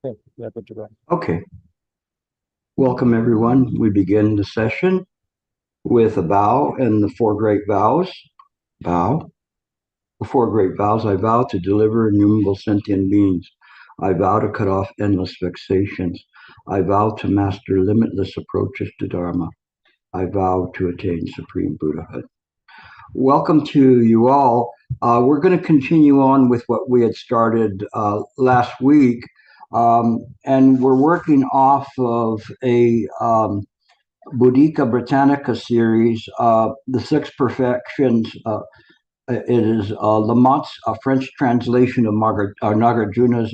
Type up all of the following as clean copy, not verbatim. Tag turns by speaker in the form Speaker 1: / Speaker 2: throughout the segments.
Speaker 1: Okay, yeah, good to go.
Speaker 2: Okay, welcome everyone. We begin the session with a vow and the four great vows. Vow. The four great vows. I vow to deliver innumerable sentient beings. I vow to cut off endless vexations. I vow to master limitless approaches to Dharma. I vow to attain supreme Buddhahood. Welcome to you all. We're going to continue on with what we had started last week. And we're working off of a Boudica Britannica series, The Six Perfections. It is Lamont's French translation of Nagarjuna's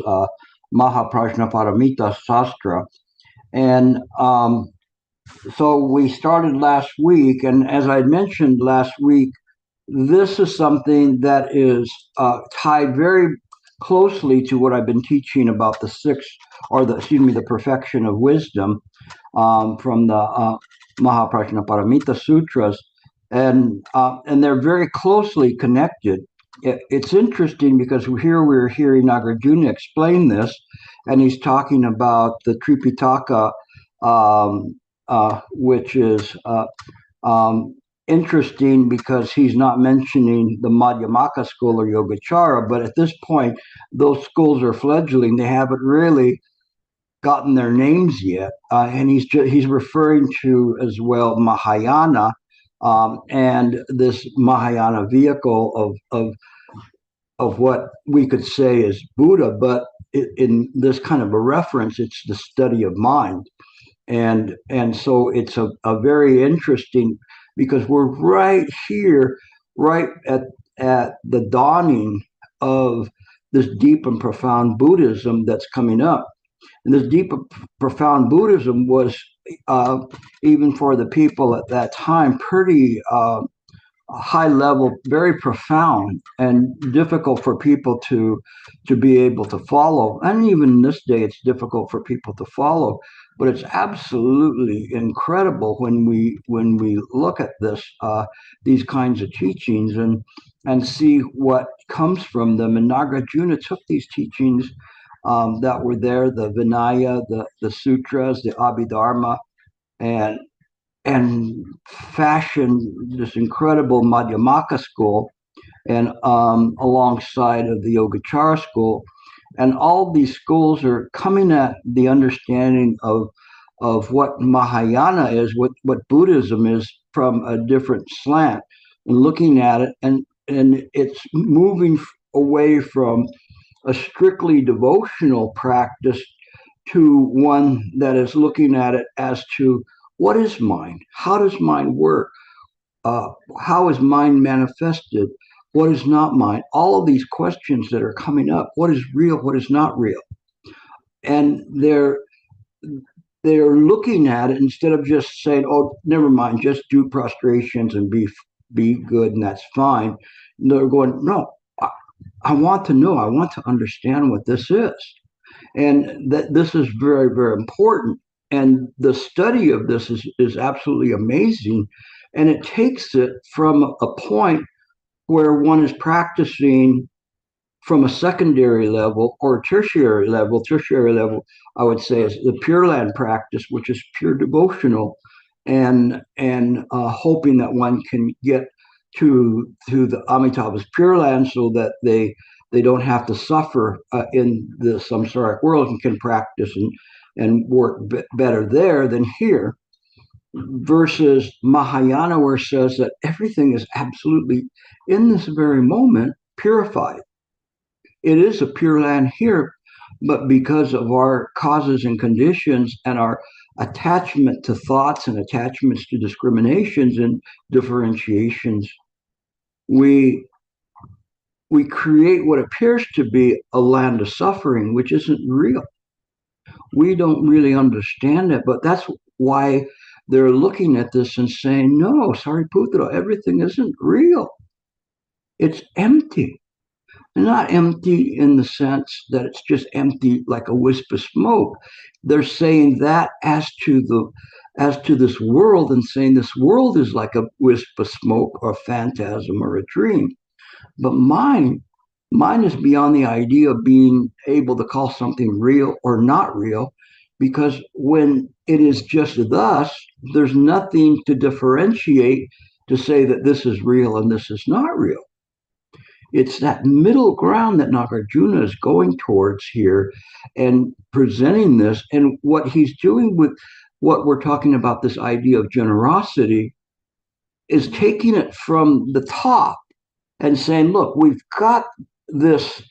Speaker 2: Mahaprajnaparamita Sastra. And so we started last week, and as I mentioned last week, this is something that is tied very closely to what I've been teaching about the six, or the perfection of wisdom from the Mahaprajnaparamita Sutras, and they're very closely connected. It's interesting because here we're hearing Nagarjuna explain this, and he's talking about the Tripitaka, which is interesting because he's not mentioning the Madhyamaka school or Yogacara, but at this point, those schools are fledgling. They haven't really gotten their names yet, and he's referring to as well Mahayana, and this Mahayana vehicle of what we could say is Buddha, but in this kind of a reference, it's the study of mind, and so it's a very interesting, because we're right here, right at the dawning of this deep and profound Buddhism that's coming up. And this deep, profound Buddhism was, even for the people at that time, pretty high level, very profound, and difficult for people to be able to follow. And even this day, it's difficult for people to follow. But it's absolutely incredible when we look at these kinds of teachings and see what comes from them. And Nagarjuna took these teachings that were there, the Vinaya, the Sutras, the Abhidharma, and fashioned this incredible Madhyamaka school, and alongside of the Yogacara school. And all these schools are coming at the understanding of what Mahayana is, what Buddhism is, from a different slant, and looking at it, and it's moving away from a strictly devotional practice to one that is looking at it as to what is mind? How does mind work? How is mind manifested? What is not mind? All of these questions that are coming up. What is real? What is not real? And they're looking at it instead of just saying, "Oh, never mind, just do prostrations and be good, and that's fine." And they're going, "No, I want to know. I want to understand what this is." And that this is very, very important. And the study of this is absolutely amazing. And it takes it from a point where one is practicing from a secondary level or tertiary level. Tertiary level, I would say, is the Pure Land practice, which is pure devotional, and hoping that one can get to the Amitabha's Pure Land, so that they don't have to suffer in the samsaric world, and can practice and work better there than here. Versus Mahayana, where it says that everything is absolutely, in this very moment, purified. It is a pure land here, but because of our causes and conditions and our attachment to thoughts and attachments to discriminations and differentiations, we create what appears to be a land of suffering, which isn't real. We don't really understand it, but that's why they're looking at this and saying, "No, Sariputra, everything isn't real. It's empty." And not empty in the sense that it's just empty like a wisp of smoke. They're saying that as to this world, and saying this world is like a wisp of smoke or a phantasm or a dream. But mind Mine is beyond the idea of being able to call something real or not real, because when it is just thus, there's nothing to differentiate to say that this is real and this is not real. It's that middle ground that Nagarjuna is going towards here and presenting this. And what he's doing with what we're talking about, this idea of generosity, is taking it from the top and saying, look, we've got this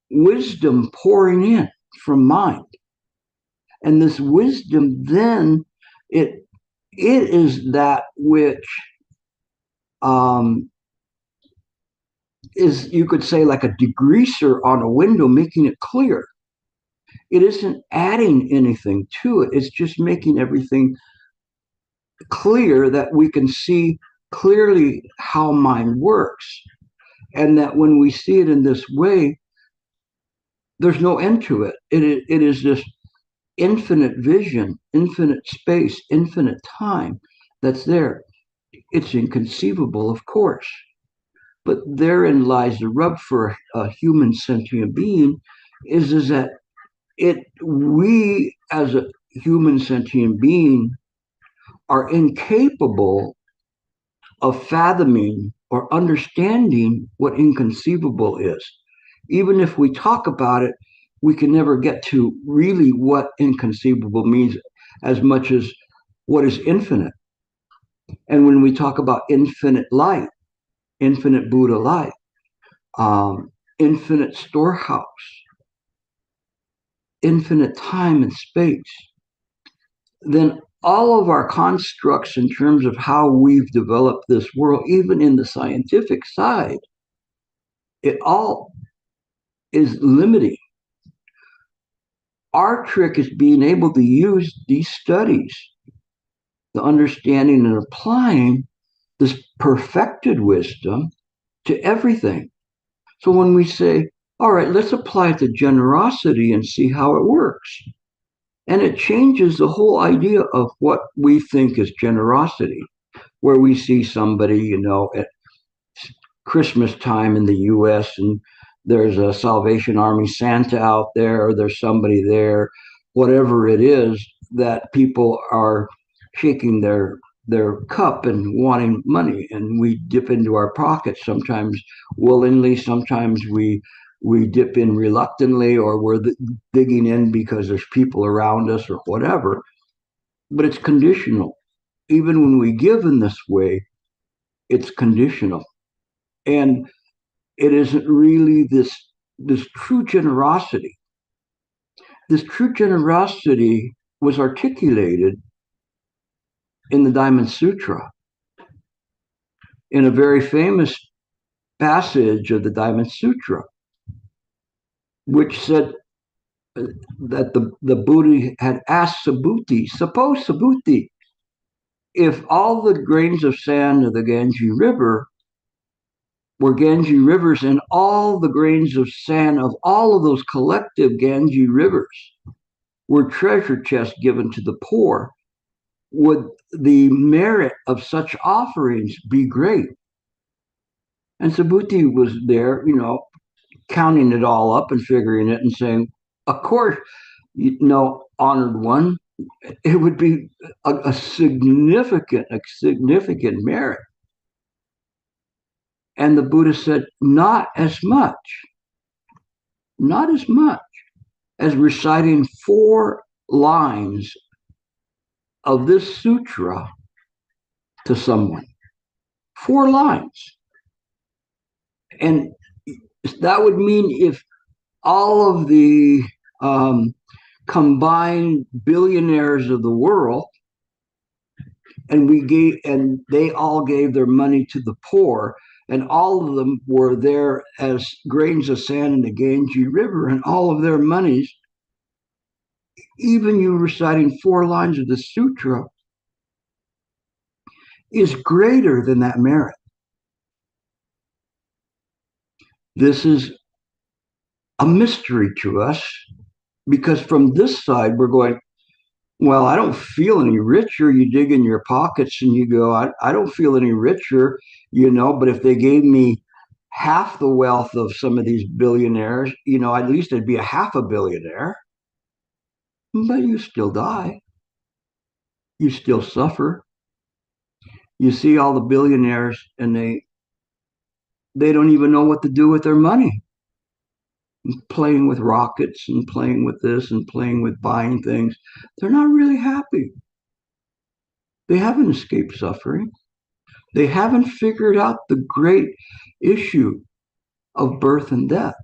Speaker 2: wisdom pouring in from mind. And this wisdom then, it is that which is, you could say, like a degreaser on a window, making it clear. It isn't adding anything to it. It's just making everything clear that we can see clearly how mind works. And that when we see it in this way, there's no end to it. It is this infinite vision, infinite space, infinite time that's there. It's inconceivable, of course. But therein lies the rub for a human sentient being, is that we as a human sentient being are incapable of fathoming or understanding what inconceivable is. Even if we talk about it, we can never get to really what inconceivable means as much as what is infinite. And when we talk about infinite light, infinite Buddha light, infinite storehouse, infinite time and space, then all of our constructs in terms of how we've developed this world, even in the scientific side, it all is limiting. Our trick is being able to use these studies, the understanding and applying this perfected wisdom to everything. So when we say, all right, let's apply it to generosity and see how it works. And it changes the whole idea of what we think is generosity, where we see somebody, at Christmas time in the US and there's a Salvation Army Santa out there, or there's somebody there, whatever it is, that people are shaking their cup and wanting money, and we dip into our pockets, sometimes willingly, sometimes we dip in reluctantly, or we're digging in because there's people around us or whatever. But it's conditional. Even when we give in this way, it's conditional. And it isn't really this true generosity. This true generosity was articulated in the Diamond Sutra, in a very famous passage of the Diamond Sutra, which said that the Buddha had asked Subhuti, suppose Subhuti, if all the grains of sand of the Ganges River were Ganges rivers, and all the grains of sand of all of those collective Ganges rivers were treasure chests given to the poor, would the merit of such offerings be great? And Subhuti was there, counting it all up and figuring it and saying, of course, honored one, it would be a significant merit. And the Buddha said, not as much as reciting 4 lines of this sutra to someone. 4 lines. And that would mean if all of the combined billionaires of the world, and they all gave their money to the poor, and all of them were there as grains of sand in the Ganges River, and all of their monies, even you reciting 4 lines of the sutra, is greater than that merit. This is a mystery to us, because from this side, we're going, well, I don't feel any richer. You dig in your pockets and you go, I don't feel any richer, but if they gave me half the wealth of some of these billionaires, at least it'd be a half a billionaire, but you still die. You still suffer. You see all the billionaires and they don't even know what to do with their money. Playing with rockets and playing with this and playing with buying things. They're not really happy. They haven't escaped suffering. They haven't figured out the great issue of birth and death.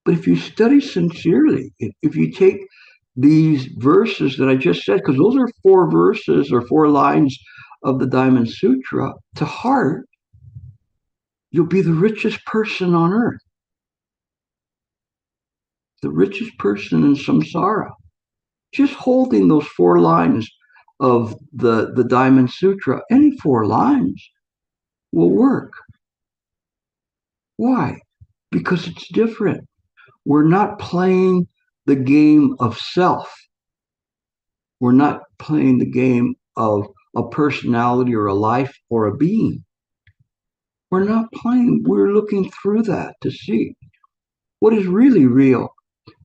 Speaker 2: But if you study sincerely, if you take these verses that I just said, because those are 4 verses or 4 lines of the Diamond Sutra, to heart, you'll be the richest person on earth, the richest person in samsara. Just holding those 4 lines of the Diamond Sutra, any 4 lines will work. Why? Because it's different. We're not playing the game of self. We're not playing the game of a personality or a life or a being. We're not playing. We're looking through that to see what is really real.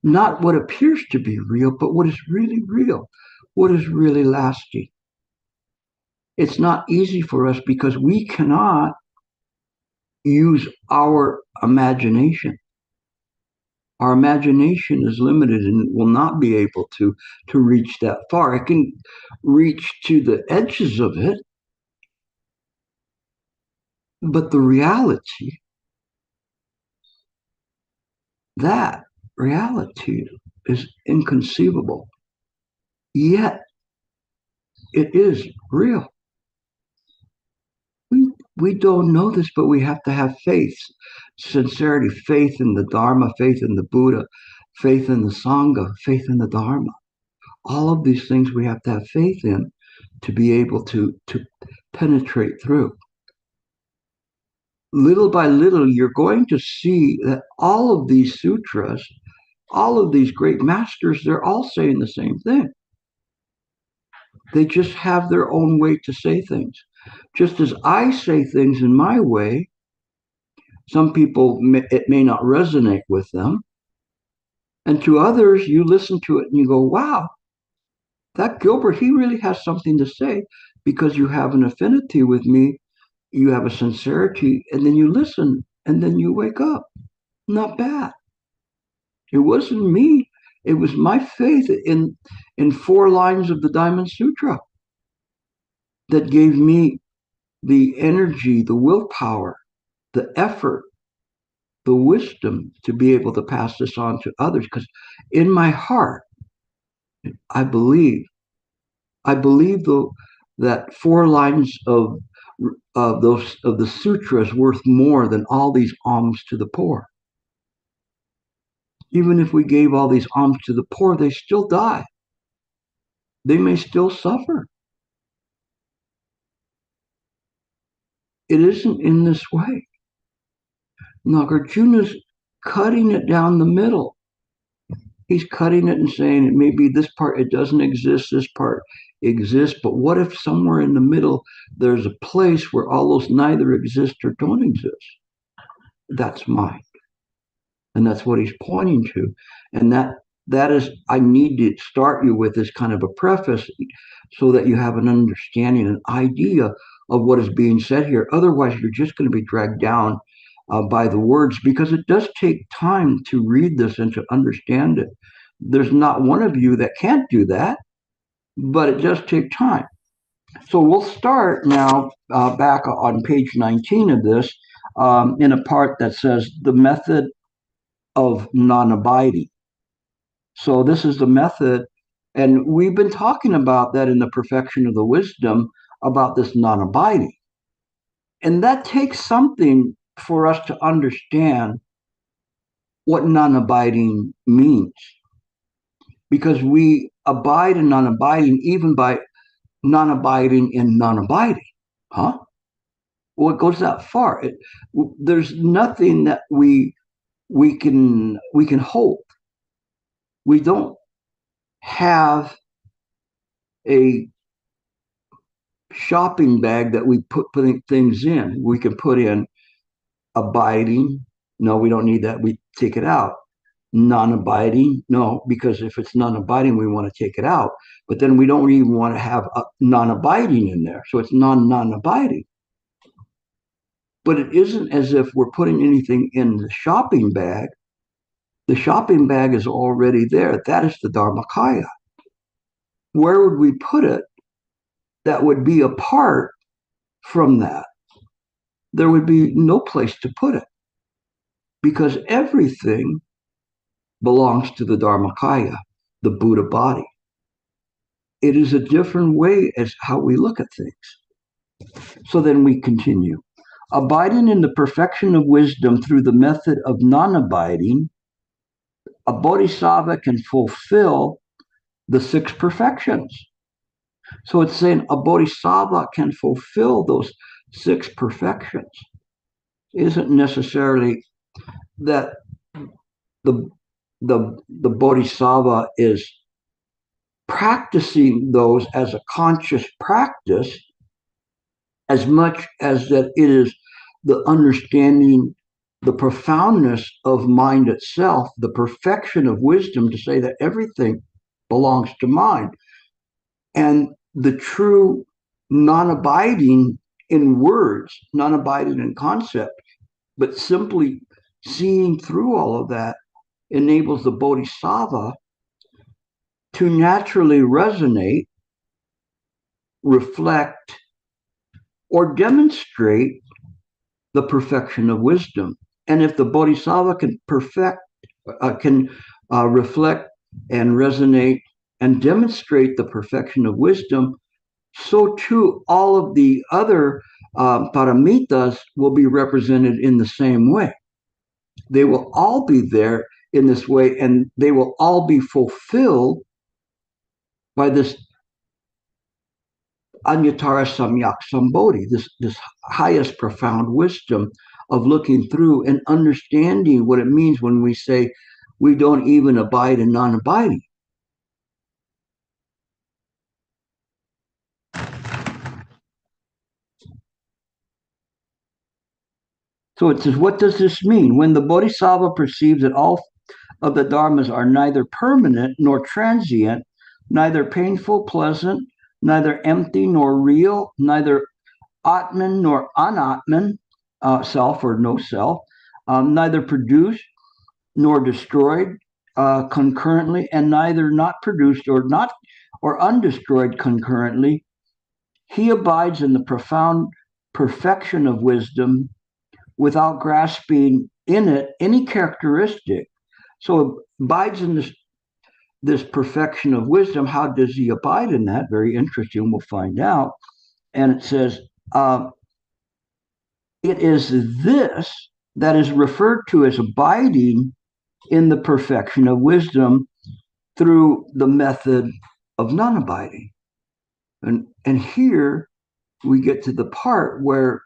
Speaker 2: Not what appears to be real, but what is really real. What is really lasting. It's not easy for us because we cannot use our imagination. Our imagination is limited and will not be able to reach that far. It can reach to the edges of it, but the reality, that reality is inconceivable. Yet it is real. We don't know this, but we have to have faith, sincerity, faith in the Dharma, faith in the Buddha, faith in the Sangha, faith in the Dharma. All of these things we have to have faith in to be able to penetrate through. Little by little, you're going to see that all of these sutras, all of these great masters, they're all saying the same thing. They just have their own way to say things. Just as I say things in my way, some people, it may not resonate with them. And to others, you listen to it and you go, wow, that Gilbert, he really has something to say because you have an affinity with me. You have a sincerity, and then you listen, and then you wake up. Not bad. It wasn't me. It was my faith in 4 lines of the Diamond Sutra that gave me the energy, the willpower, the effort, the wisdom to be able to pass this on to others. Because in my heart, I believe though that 4 lines of the sutra is worth more than all these alms to the poor. Even if we gave all these alms to the poor, they still die. They may still suffer. It isn't in this way. Nagarjuna's cutting it down the middle. He's cutting it and saying, maybe this part, it doesn't exist, this part exists, but what if somewhere in the middle there's a place where all those neither exist or don't exist? That's mine. And that's what he's pointing to. And that is, I need to start you with this kind of a preface so that you have an understanding, an idea of what is being said here. Otherwise, you're just going to be dragged down by the words, because it does take time to read this and to understand it. There's not one of you that can't do that, but it does take time. So we'll start now back on page 19 of this in a part that says the method of non-abiding. So this is the method, and we've been talking about that in the perfection of the wisdom about this non-abiding. And that takes something for us to understand what non-abiding means. Because we abide in non-abiding even by non-abiding in non-abiding. Huh? Well, it goes that far. There's nothing that we can hold. We don't have a shopping bag that we put things in. We can put in Abiding, no, we don't need that. We take it out. Non-abiding, no, because if it's non-abiding, we want to take it out. But then we don't even want to have a non-abiding in there. So it's non-abiding. But it isn't as if we're putting anything in the shopping bag. The shopping bag is already there. That is the Dharmakaya. Where would we put it that would be apart from that? There would be no place to put it because everything belongs to the Dharmakaya, the Buddha body. It is a different way as how we look at things. So then we continue. Abiding in the perfection of wisdom through the method of non-abiding, a bodhisattva can fulfill the six perfections. So it's saying a bodhisattva can fulfill those six perfections. It isn't necessarily that the bodhisattva is practicing those as a conscious practice as much as that it is the understanding the profoundness of mind itself, the perfection of wisdom to say that everything belongs to mind. And the true non-abiding in words, non-abiding in concept, but simply seeing through all of that enables the bodhisattva to naturally resonate, reflect, or demonstrate the perfection of wisdom. And if the bodhisattva can reflect and resonate and demonstrate the perfection of wisdom, so too all of the other paramitas will be represented in the same way. They will all be there in this way, and they will all be fulfilled by this Anyatara Samyak Sambodhi, this highest profound wisdom of looking through and understanding what it means when we say we don't even abide in non-abiding. So it says, what does this mean? When the bodhisattva perceives that all of the dharmas are neither permanent nor transient, neither painful, pleasant, neither empty nor real, neither Atman nor anatman, self or no self, neither produced nor destroyed concurrently, and neither not produced or undestroyed concurrently. He abides in the profound perfection of wisdom without grasping in it any characteristic. So abides in this perfection of wisdom. How does he abide in that? Very interesting. We'll find out. And it says, it is this that is referred to as abiding in the perfection of wisdom through the method of non-abiding. And here we get to the part where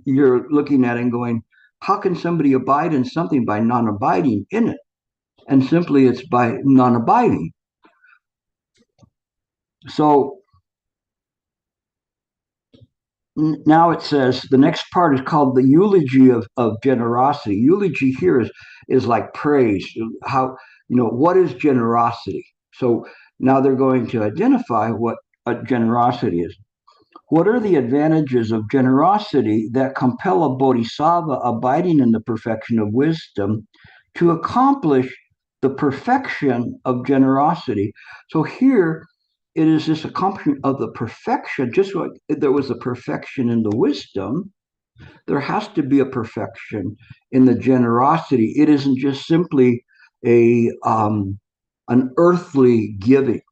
Speaker 2: you're looking at it and going, how can somebody abide in something by non-abiding in it? And simply it's by non-abiding. So now it says the next part is called the eulogy of generosity. Eulogy here is like praise. How, what is generosity? So now they're going to identify what a generosity is. What are the advantages of generosity that compel a bodhisattva abiding in the perfection of wisdom to accomplish the perfection of generosity? So here it is this accomplishment of the perfection, just like there was a perfection in the wisdom, there has to be a perfection in the generosity. It isn't just simply an earthly giving.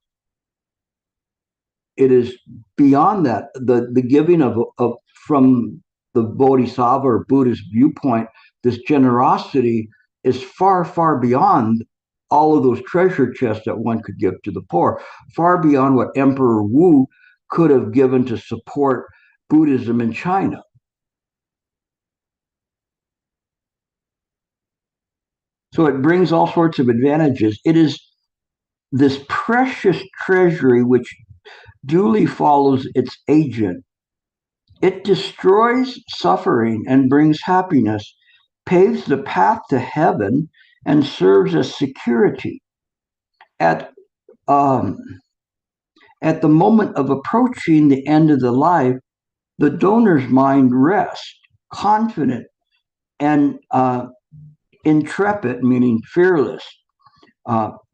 Speaker 2: It is beyond that. The giving of from the bodhisattva or Buddhist viewpoint, this generosity is far, far beyond all of those treasure chests that one could give to the poor, far beyond what Emperor Wu could have given to support Buddhism in China. So it brings all sorts of advantages. It is this precious treasury which duly follows its agent It destroys suffering and brings happiness, paves the path to heaven, and serves as security. At um, at the moment of approaching the end of the life, the donor's mind rests, confident and intrepid, meaning fearless.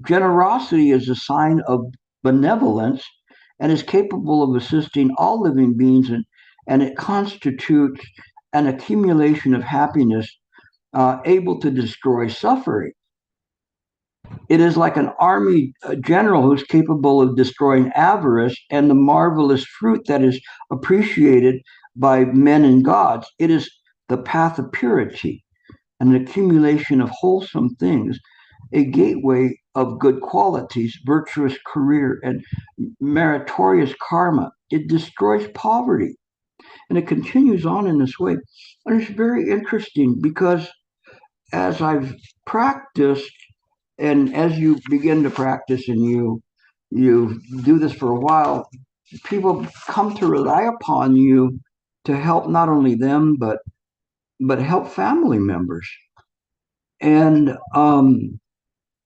Speaker 2: Generosity is a sign of benevolence and is capable of assisting all living beings, and it constitutes an accumulation of happiness able to destroy suffering. It is like an army general who's capable of destroying avarice and the marvelous fruit that is appreciated by men and gods. It is the path of purity, an accumulation of wholesome things, a gateway of good qualities, virtuous career, and meritorious karma. It destroys poverty. And it continues on in this way. And it's very interesting because as I've practiced, and as you begin to practice and you do this for a while, people come to rely upon you to help not only them but help family members. And and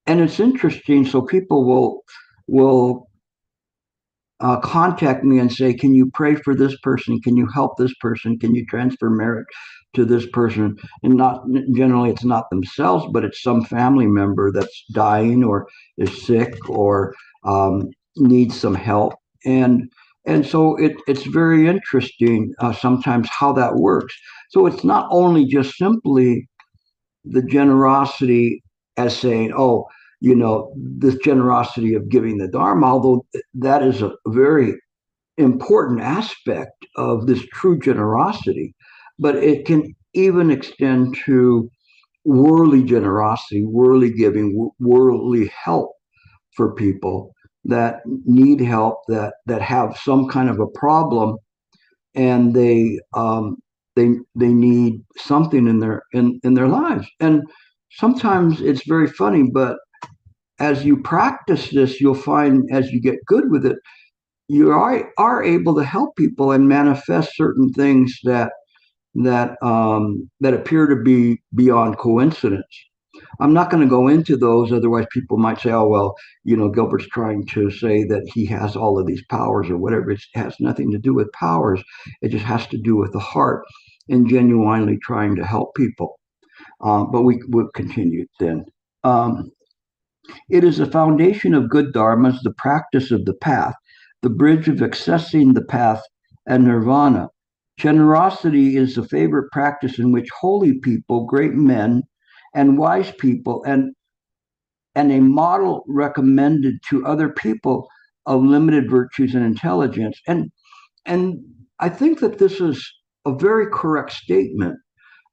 Speaker 2: it's interesting. So people will contact me and say, "Can you pray for this person? Can you help this person? Can you transfer merit to this person?" And not generally, it's not themselves, but it's some family member that's dying or is sick or needs some help. And so it's very interesting sometimes how that works. So it's not only just simply the generosity as saying, oh, this generosity of giving the Dharma, although that is a very important aspect of this true generosity, but it can even extend to worldly generosity, worldly giving, worldly help for people that need help, that have some kind of a problem, and they need something in their lives. And sometimes it's very funny, but as you practice this, you'll find as you get good with it, you are able to help people and manifest certain things that appear to be beyond coincidence. I'm not going to go into those, otherwise people might say, "Oh well, Gilbert's trying to say that he has all of these powers or whatever." It has nothing to do with powers. It just has to do with the heart and genuinely trying to help people. But we will continue then. Um, it is the foundation of good dharmas, the practice of the path, the bridge of accessing the path and nirvana. Generosity is the favorite practice in which holy people, great men, and wise people, and a model recommended to other people of limited virtues and intelligence. And I think that this is a very correct statement,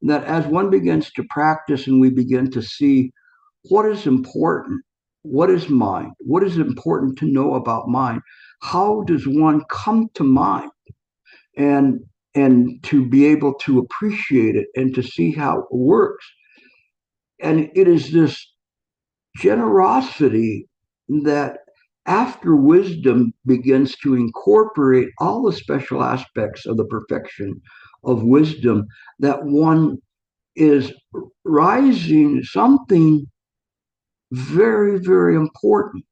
Speaker 2: that as one begins to practice and we begin to see what is important, what is mind, what is important to know about mind, how does one come to mind, and and to be able to appreciate it and to see how it works. And it is this generosity that after wisdom begins to incorporate all the special aspects of the perfection of wisdom, that one is rising something very, very important,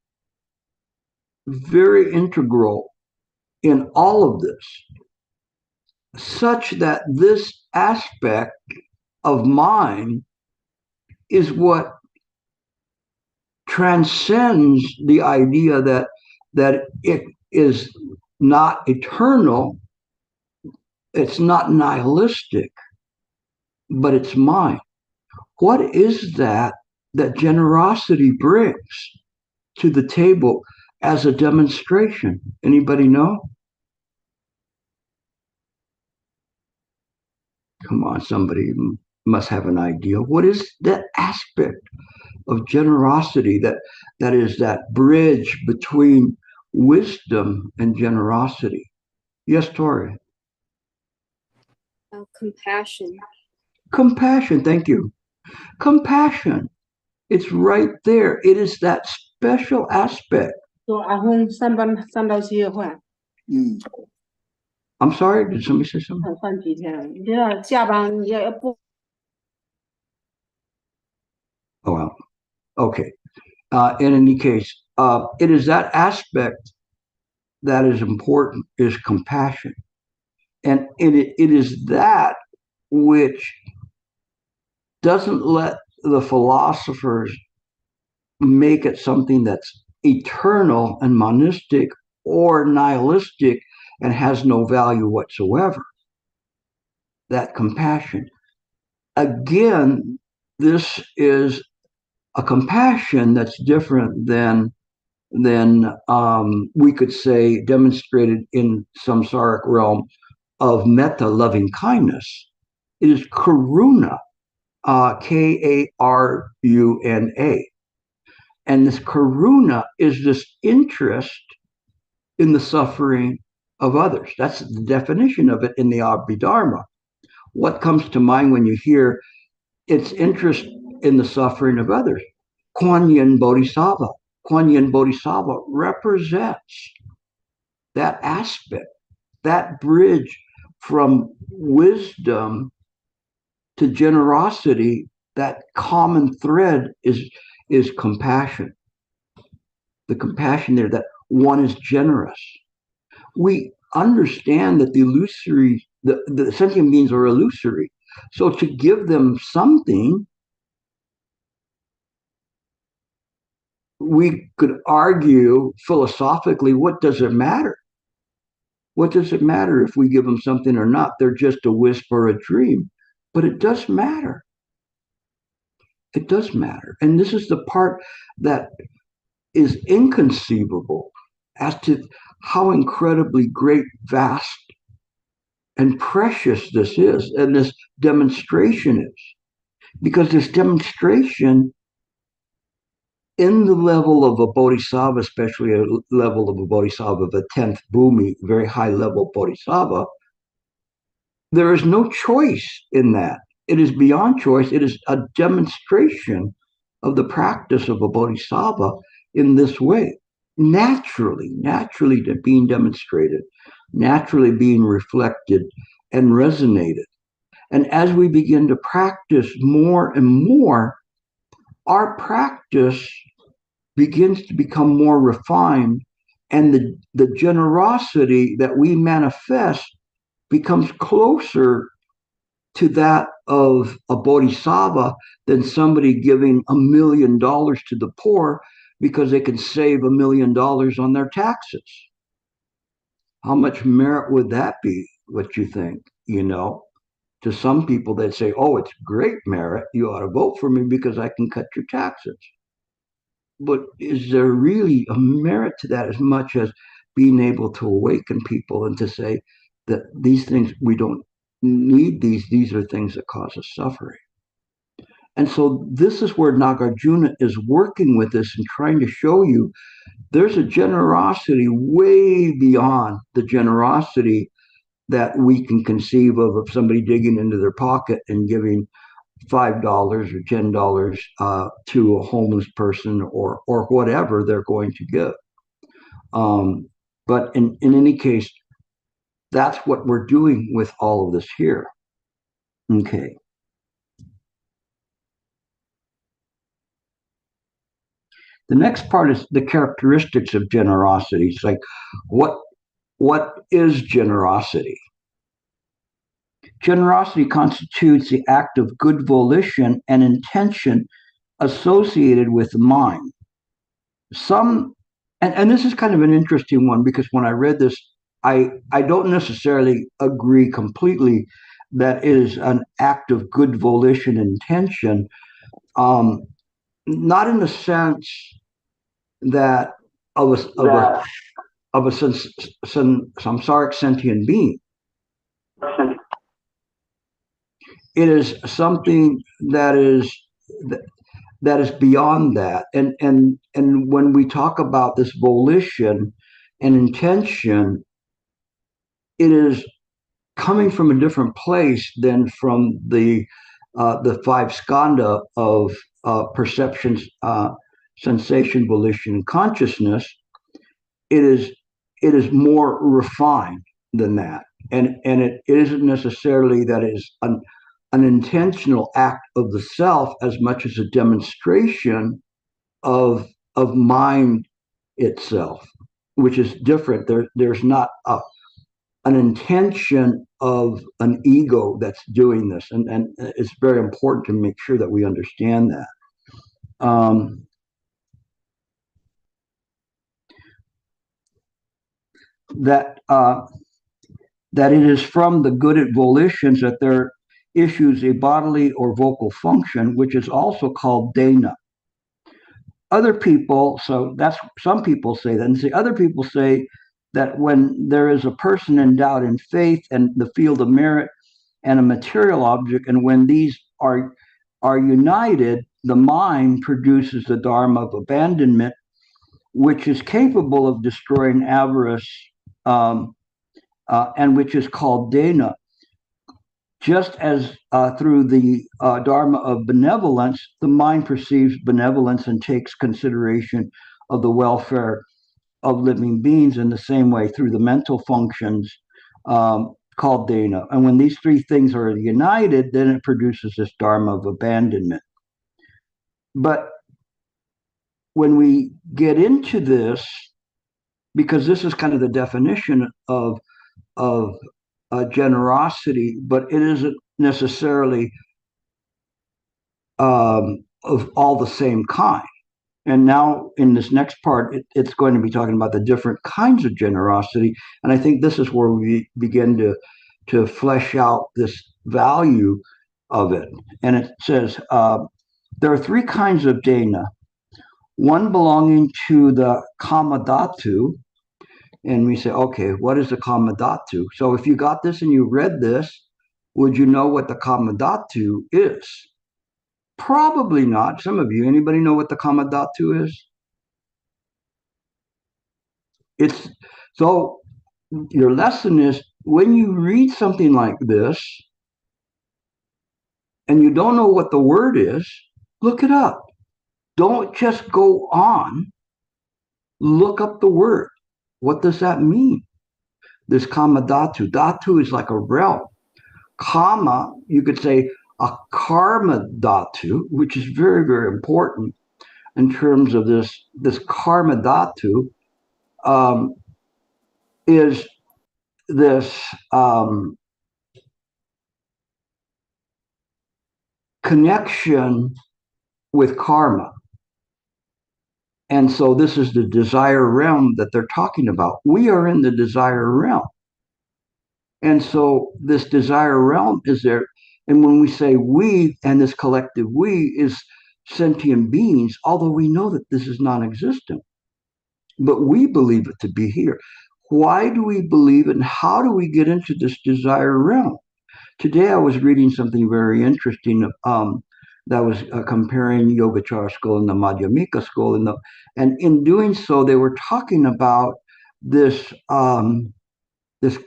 Speaker 2: very integral in all of this, such that this aspect of mind is what transcends the idea that it is not eternal, it's not nihilistic, but it's mine. What is that generosity brings to the table as a demonstration? Anybody know? Come on, somebody must have an idea. What is that aspect of generosity that is that bridge between wisdom and generosity? Yes, Tori.
Speaker 1: Compassion.
Speaker 2: Compassion, thank you. Compassion. It's right there. It is that special aspect.
Speaker 3: So ahong samban sandal siya hua.
Speaker 2: I'm sorry, did somebody say something?
Speaker 1: 换几天了？你知道下班你要不
Speaker 2: Oh, well, okay. In any case, it is that aspect that is important, is compassion. And it is that which doesn't let the philosophers make it something that's eternal and monistic or nihilistic and has no value whatsoever. That compassion. Again, this is a compassion that's different than we could say demonstrated in samsaric realm of metta, loving kindness. It is karuna, Karuna. And this karuna is this interest in the suffering of others. That's the definition of it in the Abhidharma. What comes to mind when you hear its interest in the suffering of others? Kuan Yin Bodhisattva. Kuan Yin Bodhisattva represents that aspect, that bridge from wisdom to generosity. That common thread is compassion. The compassion there, that one is generous. We understand that the sentient beings are illusory. So to give them something, we could argue philosophically, what does it matter? What does it matter if we give them something or not? They're just a wisp or a dream. But it does matter. It does matter. And this is the part that is inconceivable as to how incredibly great, vast, and precious this is, and this demonstration is. Because this demonstration in the level of a bodhisattva, especially a level of a bodhisattva of a 10th bhumi, very high level bodhisattva, there is no choice in that. It is beyond choice. It is a demonstration of the practice of a bodhisattva in this way, naturally being demonstrated, naturally being reflected and resonated. And as we begin to practice more and more, our practice begins to become more refined, and the generosity that we manifest becomes closer to that of a bodhisattva than somebody giving $1 million to the poor because they can save $1 million on their taxes. How much merit would that be? What you think? To some people, they'd say, "Oh, it's great merit. You ought to vote for me because I can cut your taxes." But is there really a merit to that as much as being able to awaken people and to say that these things, we don't need these are things that cause us suffering? And so this is where Nagarjuna is working with this and trying to show you there's a generosity way beyond the generosity that we can conceive of somebody digging into their pocket and giving $5 or $10 to a homeless person or whatever they're going to give. But in any case, that's what we're doing with all of this here. Okay. The next part is the characteristics of generosity. It's like, what is generosity? Generosity constitutes the act of good volition and intention associated with the mind. And this is kind of an interesting one because when I read this, I don't necessarily agree completely that it is an act of good volition and intention. Not in the sense that of a samsaric sentient being. It is something that is beyond that. And when we talk about this volition and intention, it is coming from a different place than from the five skandha of perceptions, sensation, volition, and consciousness. It is more refined than that. and it isn't necessarily that it is an intentional act of the self as much as a demonstration of mind itself, which is different. There's not an intention of an ego that's doing this, and it's very important to make sure that we understand that. That that it is from the good volitions that there issues a bodily or vocal function, which is also called dana. Other people, so that's some people say that, and see other people say that when there is a person endowed in faith and the field of merit and a material object, and when these are united, the mind produces the dharma of abandonment, which is capable of destroying avarice, and which is called dana. Just as through the dharma of benevolence, the mind perceives benevolence and takes consideration of the welfare of living beings in the same way through the mental functions called dana. And when these three things are united, then it produces this dharma of abandonment. But when we get into this, because this is kind of the definition of generosity, but it isn't necessarily of all the same kind. And now in this next part, it's going to be talking about the different kinds of generosity. And I think this is where we begin to flesh out this value of it. And it says, there are three kinds of dana. One belonging to the kamadhatu, and we say, okay, what is the kamadhatu? So if you got this and you read this, would you know what the kamadhatu is? Probably not. Some of you, anybody know what the kamadhatu is? It's so your lesson is when you read something like this and you don't know what the word is, look it up. Don't just go on. Look up the word. What does that mean? This kamadhatu. Dhatu is like a realm. Kama, you could say a karma dhatu, which is very, very important in terms of this karma dhatu, is this connection with karma. And so this is the desire realm that they're talking about. We are in the desire realm. And so this desire realm is there. And when we say we, and this collective we is sentient beings, although we know that this is non-existent, but we believe it to be here. Why do we believe it, and how do we get into this desire realm? Today I was reading something very interesting that was comparing Yogacara school and the Madhyamika school, and in doing so, they were talking about this this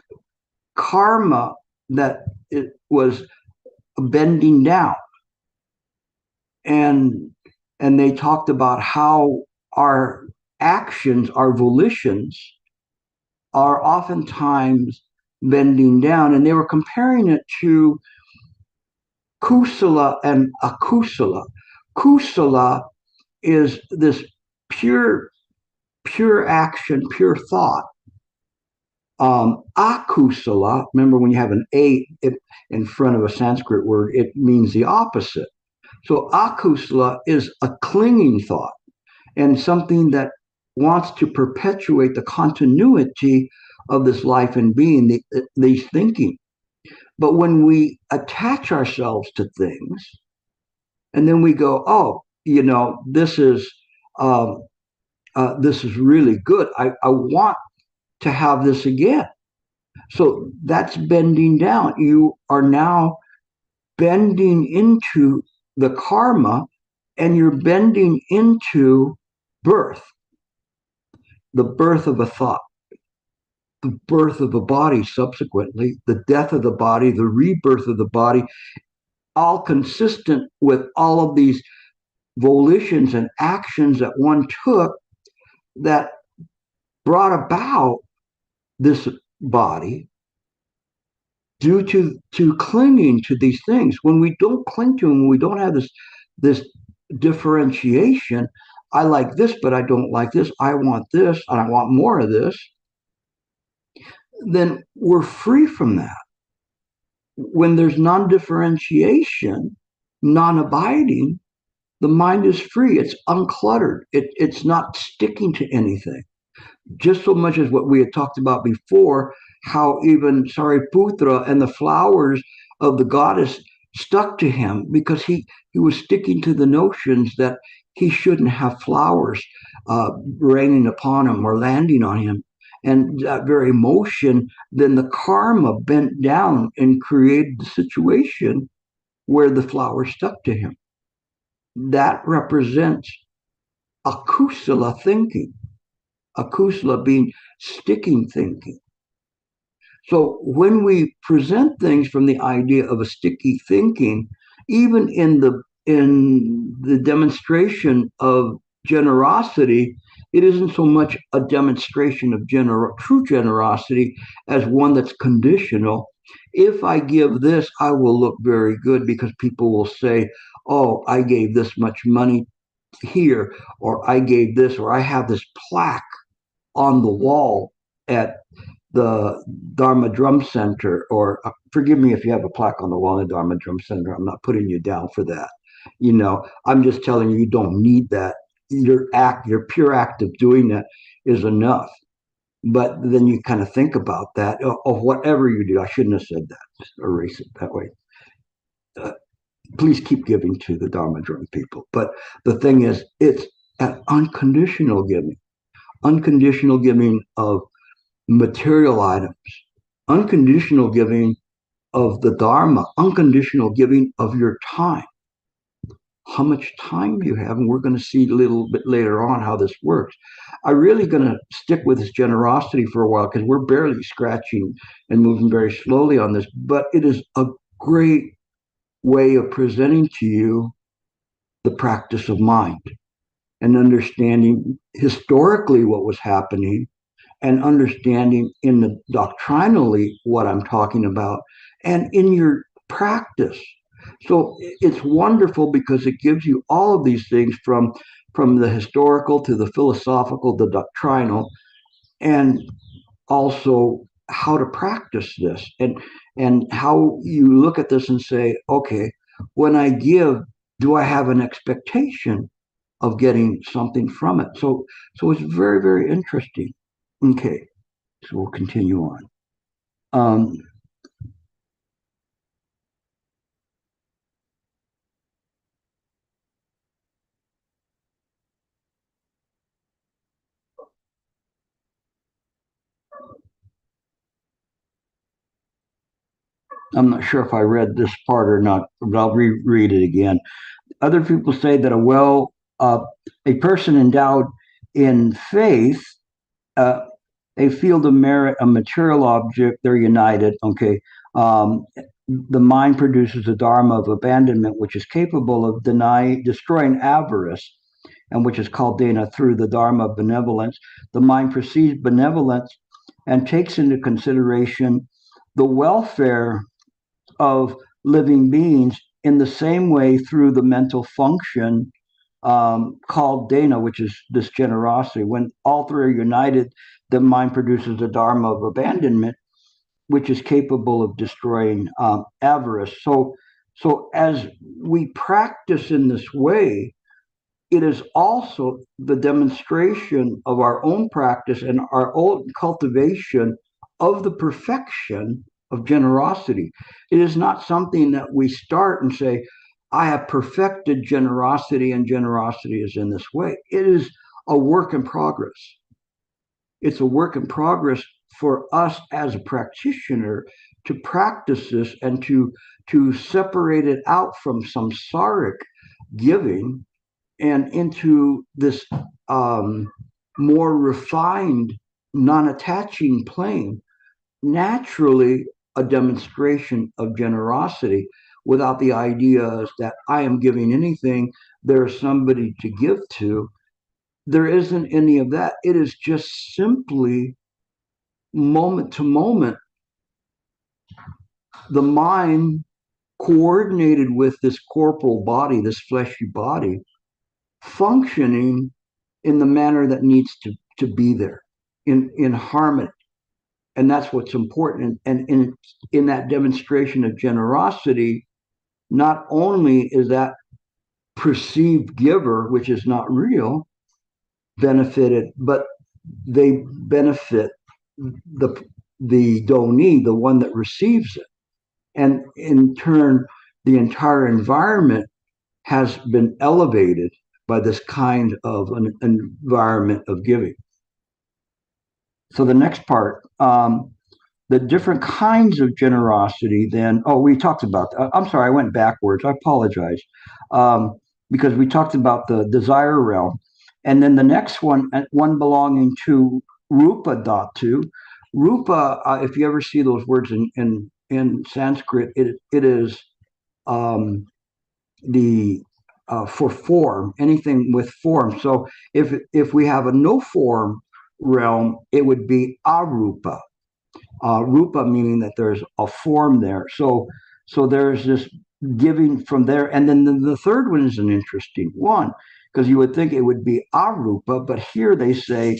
Speaker 2: karma that it was bending down, and they talked about how our actions, our volitions, are oftentimes bending down, and they were comparing it to kusala and akusala. Kusala is this pure action, pure thought. Akusala, remember when you have an A in front of a Sanskrit word, it means the opposite. So akusala is a clinging thought and something that wants to perpetuate the continuity of this life and being, these thinking. But when we attach ourselves to things, and then we go, oh, this is really good. I want to have this again. So that's bending down. You are now bending into the karma, and you're bending into birth, the birth of a thought, the birth of a body subsequently, the death of the body, the rebirth of the body, all consistent with all of these volitions and actions that one took that brought about this body, due to clinging to these things. When we don't cling to them, when we don't have this differentiation, I like this, but I don't like this. I want this, and I want more of this. Then we're free from that. When there's non-differentiation, non-abiding, the mind is free. It's uncluttered. It's not sticking to anything. Just so much as what we had talked about before, how even Sariputra and the flowers of the goddess stuck to him because he was sticking to the notions that he shouldn't have flowers raining upon him or landing on him. And that very motion, then the karma bent down and created the situation where the flowers stuck to him. That represents akusala thinking, akusala being sticking thinking. So when we present things from the idea of a sticky thinking, even in the demonstration of generosity, it isn't so much a demonstration of true generosity as one that's conditional. If I give this, I will look very good because people will say, oh, I gave this much money here, or I gave this, or I have this plaque on the wall at the Dharma Drum Center, or forgive me if you have a plaque on the wall in the Dharma Drum Center. I'm not putting you down for that. I'm just telling you, you don't need that. Your pure act of doing that is enough. But then you kind of think about that, of whatever you do. I shouldn't have said that. Just erase it that way. Please keep giving to the Dharma Drum people. But the thing is, it's an unconditional giving of material items, unconditional giving of the Dharma, unconditional giving of your time. How much time you have, and we're going to see a little bit later on how this works. I'm really going to stick with this generosity for a while because we're barely scratching and moving very slowly on this, but it is a great way of presenting to you the practice of mind and understanding historically what was happening and understanding in the doctrinally what I'm talking about and in your practice. So it's wonderful because it gives you all of these things from the historical to the philosophical, the doctrinal, and also how to practice this and how you look at this and say, okay, when I give, do I have an expectation of getting something from it? So it's very, very interesting. Okay, so we'll continue on. I'm not sure if I read this part or not, but I'll reread it again. Other people say that a person endowed in faith, uh, they feel the merit a material object. They're united. Okay, the mind produces a dharma of abandonment, which is capable of destroying avarice, and which is called dana through the dharma of benevolence. The mind perceives benevolence and takes into consideration the welfare of living beings in the same way through the mental function called dana, which is this generosity. When all three are united, the mind produces a dharma of abandonment, which is capable of destroying avarice. So as we practice in this way, it is also the demonstration of our own practice and our own cultivation of the perfection of generosity. It is not something that we start and say, I have perfected generosity and generosity is in this way. It is a work in progress. It's a work in progress for us as a practitioner to practice this and to separate it out from samsaric giving and into this more refined, non-attaching plane, naturally a demonstration of generosity without the ideas that I am giving anything, there's somebody to give to. There isn't any of that. It is just simply moment to moment the mind coordinated with this corporal body, this fleshy body, functioning in the manner that needs to be there, in harmony. And that's what's important. And in that demonstration of generosity, not only is that perceived giver, which is not real, benefited, but they benefit the donee, the one that receives it. And in turn, the entire environment has been elevated by this kind of an environment of giving. So the next part, the different kinds of generosity, then, we talked about, I'm sorry, I went backwards. I apologize. Because we talked about the desire realm. And then the next one belonging to Rupa Dhatu. Rupa, if you ever see those words in Sanskrit, it is the for form, anything with form. So if we have a no form realm, it would be arupa. Rupa meaning that there's a form there. So there's this giving from there. And then the third one is an interesting one, because you would think it would be arupa, but here they say,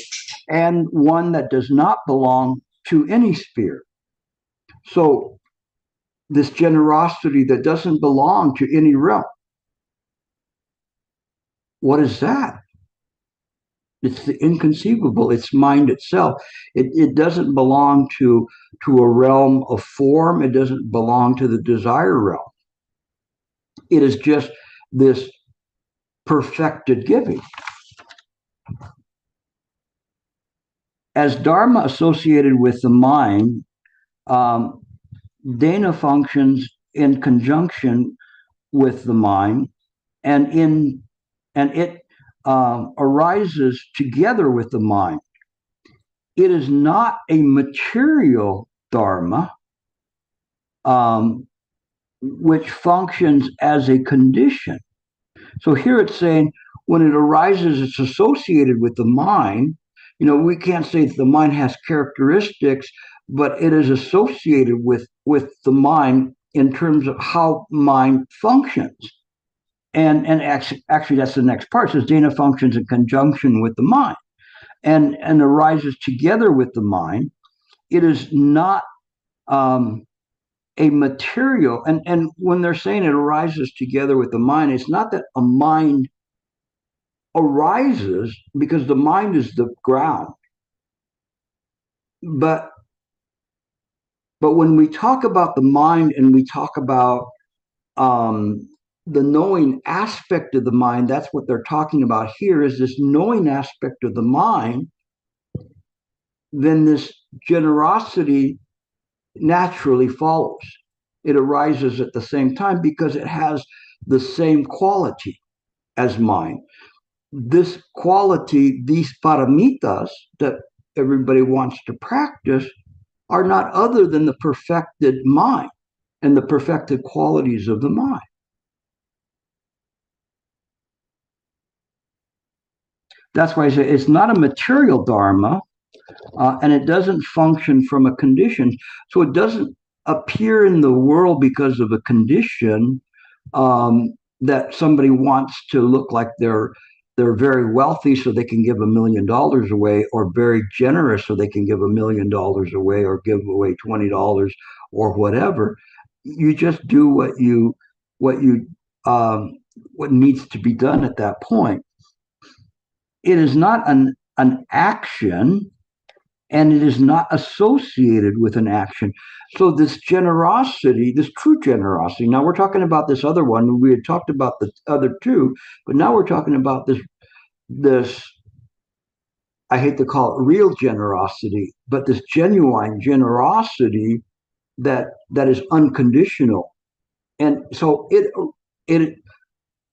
Speaker 2: and one that does not belong to any sphere. So this generosity that doesn't belong to any realm. What is that? It's the inconceivable. It's mind itself. It doesn't belong to a realm of form. It doesn't belong to the desire realm. It is just this perfected giving. As Dharma associated with the mind, dana functions in conjunction with the mind, and it arises together with the mind. It is not a material dharma, which functions as a condition. So here it's saying when it arises, it's associated with the mind. We can't say that the mind has characteristics, but it is associated with the mind in terms of how mind functions. And actually, that's the next part. It says dana functions in conjunction with the mind and arises together with the mind. It is not a material. And when they're saying it arises together with the mind, it's not that a mind arises, because the mind is the ground. But when we talk about the mind and we talk about the knowing aspect of the mind, that's what they're talking about here, is this knowing aspect of the mind. Then this generosity naturally follows. It arises at the same time because it has the same quality as mind. This quality, these paramitas that everybody wants to practice, are not other than the perfected mind and the perfected qualities of the mind. That's why I say it's not a material dharma, and it doesn't function from a condition. So it doesn't appear in the world because of a condition, that somebody wants to look like they're very wealthy so they can give $1 million away, or very generous so they can give $1 million away, or give away $20 or whatever. You just do what needs to be done at that point. It is not an action, and it is not associated with an action. So this generosity, this true generosity, now we're talking about this other one. We had talked about the other two, but now we're talking about this, I hate to call it real generosity, but this genuine generosity that is unconditional. And so it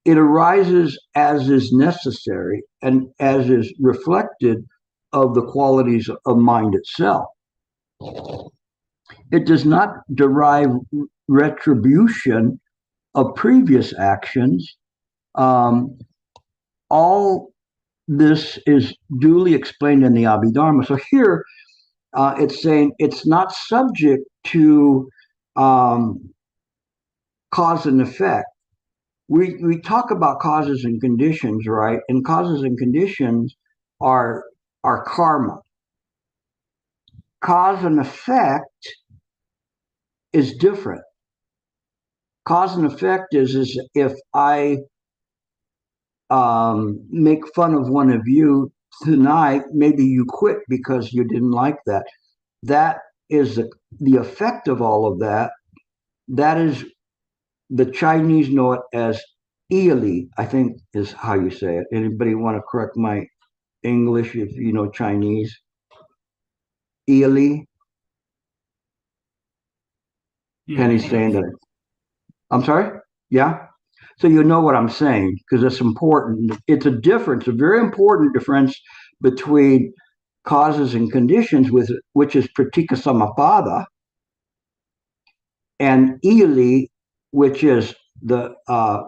Speaker 2: arises as is necessary and as is reflected of the qualities of mind itself. It does not derive retribution of previous actions. All this is duly explained in the Abhidharma. So here it's saying it's not subject to cause and effect. We talk about causes and conditions, right? And causes and conditions are karma. Cause and effect is different. Cause and effect is if I make fun of one of you tonight, maybe you quit because you didn't like that. That is the effect of all of that. That is, the Chinese know it as Ili, I think is how you say it. Anybody want to correct my English if you know Chinese? Ili? Penny's saying that. I'm sorry? Yeah? So you know what I'm saying because it's important. It's a difference, a very important difference between causes and conditions, which is pratika samapada, and ili, which is the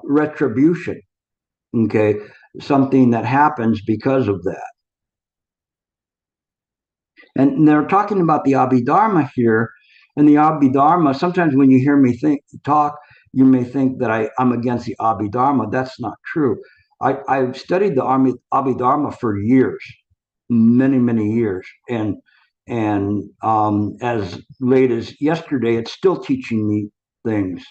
Speaker 2: retribution. Okay, something that happens because of that. And they're talking about the Abhidharma here. And the Abhidharma, sometimes when you hear me talk, you may think that I'm against the Abhidharma. That's not true. I've studied the Abhidharma for years, many, many years. And as late as yesterday, it's still teaching me things.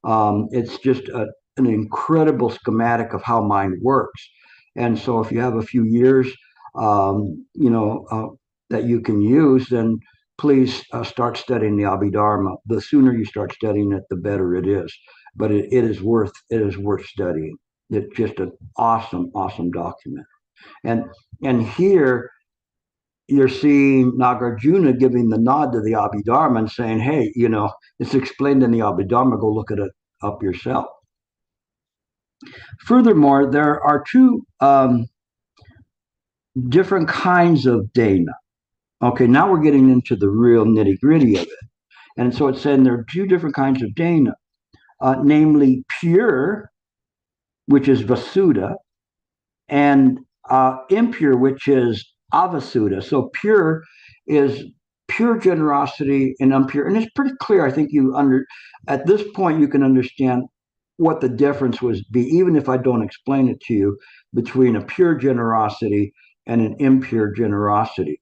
Speaker 2: It's just an incredible schematic of how mind works. And so if you have a few years, that you can use, then please start studying the Abhidharma. The sooner you start studying it, the better it is. But it is worth studying. It's just an awesome, awesome document. And here you're seeing Nagarjuna giving the nod to the Abhidharma and saying, hey, it's explained in the Abhidharma, go look at it up yourself. Furthermore, there are two different kinds of dana. Okay, now we're getting into the real nitty gritty of it. And so it's saying there are two different kinds of dana, namely pure, which is vasuddha, and impure, which is avasuddha. So pure is pure generosity and impure. And it's pretty clear. I think at this point, you can understand what the difference would be, even if I don't explain it to you, between a pure generosity and an impure generosity.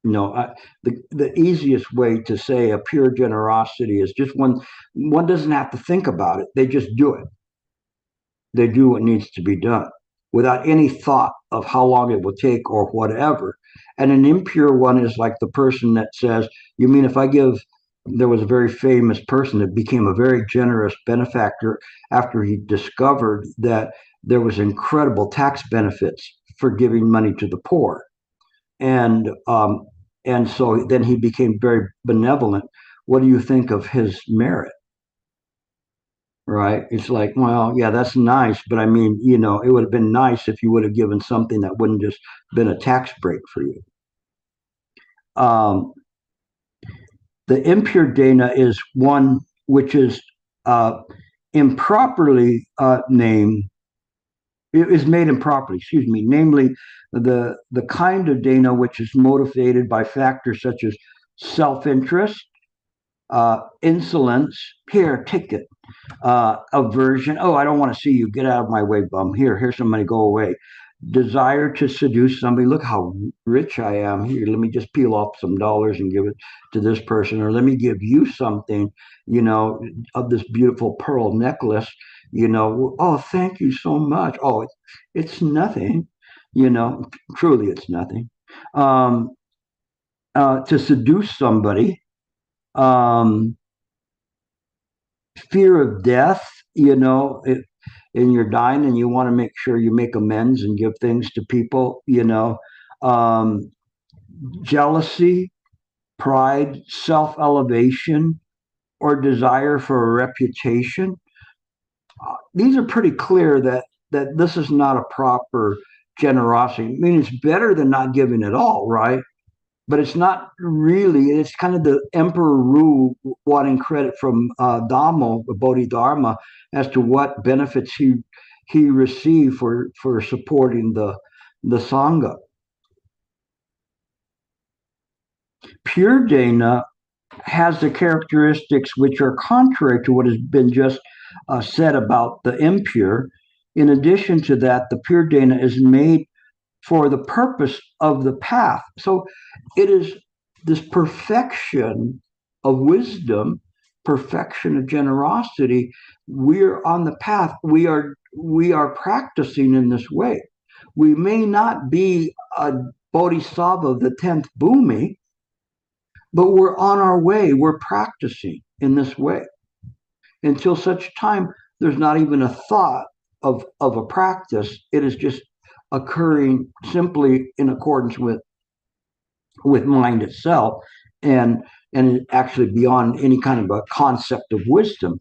Speaker 2: The easiest way to say a pure generosity is just one doesn't have to think about it. They just do it. They do what needs to be done without any thought of how long it will take or whatever. And an impure one is like the person that says, you mean if I give, there was a very famous person that became a very generous benefactor after he discovered that there was incredible tax benefits for giving money to the poor. And so then he became very benevolent. What do you think of his merit? Right? It's like, well, yeah, that's nice, but I mean, it would have been nice if you would have given something that wouldn't just been a tax break for you. The impure dana is one which is improperly named. It is made improperly, excuse me, namely the kind of dana which is motivated by factors such as self-interest, insolence, here, take it, aversion, oh, I don't want to see you, get out of my way, bum, here's some money, go away, desire to seduce somebody, look how rich I am, here, let me just peel off some dollars and give it to this person, or let me give you something, of this beautiful pearl necklace, oh, thank you so much, oh, it's nothing, truly it's nothing, to seduce somebody, fear of death, and you're dying and you want to make sure you make amends and give things to people, jealousy, pride, self-elevation, or desire for a reputation. These are pretty clear that this is not a proper generosity. I mean, it's better than not giving at all, right? But it's not really, it's kind of the emperor Ru wanting credit from Dhamma, the Bodhidharma, as to what benefits he received for supporting the Sangha. Pure dana has the characteristics which are contrary to what has been just said about the impure. In addition to that, the pure dana is made for the purpose of the path. So it is this perfection of wisdom, perfection of generosity. We're on the path. We are practicing in this way. We may not be a bodhisattva of the 10th bhumi, but we're on our way. We're practicing in this way until such time there's not even a thought of a practice. It is just occurring simply in accordance with mind itself, and actually beyond any kind of a concept of wisdom.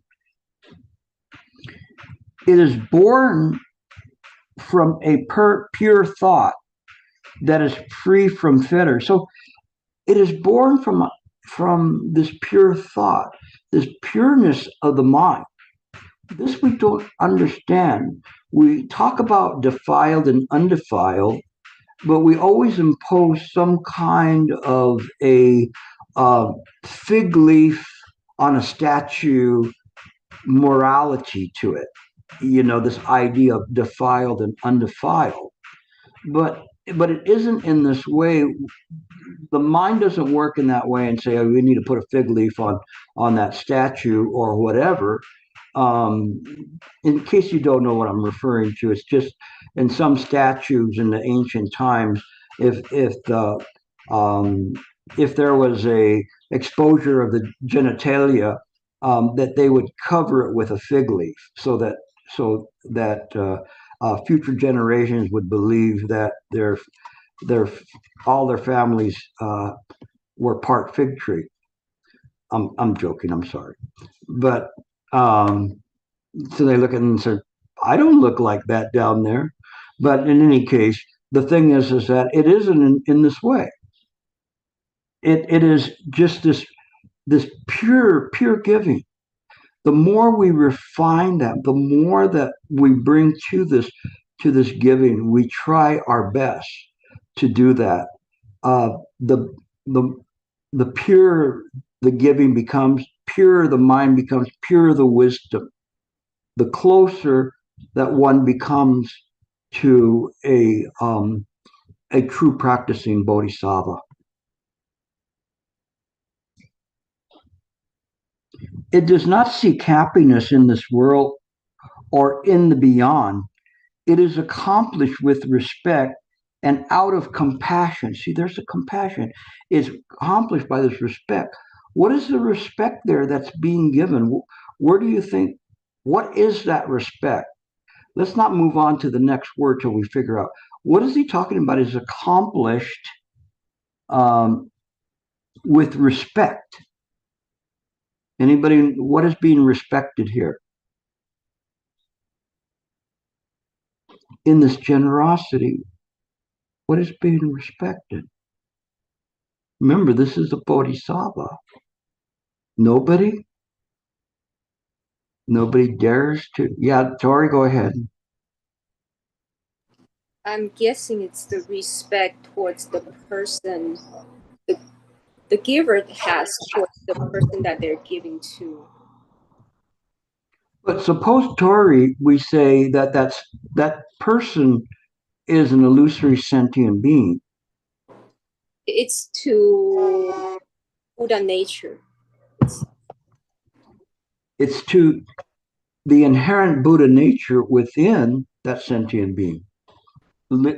Speaker 2: It is born from a pure thought that is free from fetter. So it is born from this pure thought, this pureness of the mind. This we don't understand. We talk about defiled and undefiled, but we always impose some kind of a fig leaf on a statue morality to it. This idea of defiled and undefiled. But it isn't in this way. The mind doesn't work in that way and say, oh, we need to put a fig leaf on that statue or whatever. In case you don't know what I'm referring to, it's just in some statues in the ancient times, if there was a exposure of the genitalia, that they would cover it with a fig leaf so that future generations would believe that all their families were part fig tree. I'm joking. I'm sorry, but so they look at it and say, "I don't look like that down there." But in any case, the thing is that it isn't in this way. It is just this pure giving. The more we refine that, the more that we bring to this giving, we try our best to do that. The pure the giving becomes, pure the mind becomes, pure the wisdom. The closer that one becomes to a true practicing bodhisattva. It does not seek happiness in this world or in the beyond. It is accomplished with respect and out of compassion. See, there's a compassion. It's accomplished by this respect. What is the respect there that's being given? Where do you think, what is that respect? Let's not move on to the next word till we figure out. What is he talking about is accomplished with respect. Anybody, what is being respected here? In this generosity, what is being respected? Remember, this is a bodhisattva. Nobody dares to. Yeah, Tori, go ahead.
Speaker 3: I'm guessing it's the respect towards the person the giver has towards the person that they're giving to.
Speaker 2: But suppose, Tori, we say that person is an illusory sentient being.
Speaker 3: It's to Buddha nature.
Speaker 2: It's to the inherent Buddha nature within that sentient being.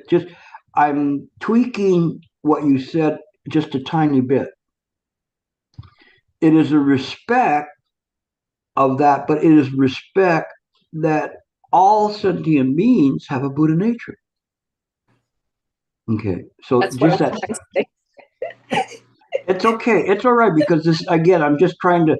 Speaker 2: Just, I'm tweaking what you said just a tiny bit. It is a respect of that, but it is respect that all sentient beings have a Buddha nature. Okay, so
Speaker 3: that's
Speaker 2: just that. It's okay. It's all right, because this, again, I'm just trying to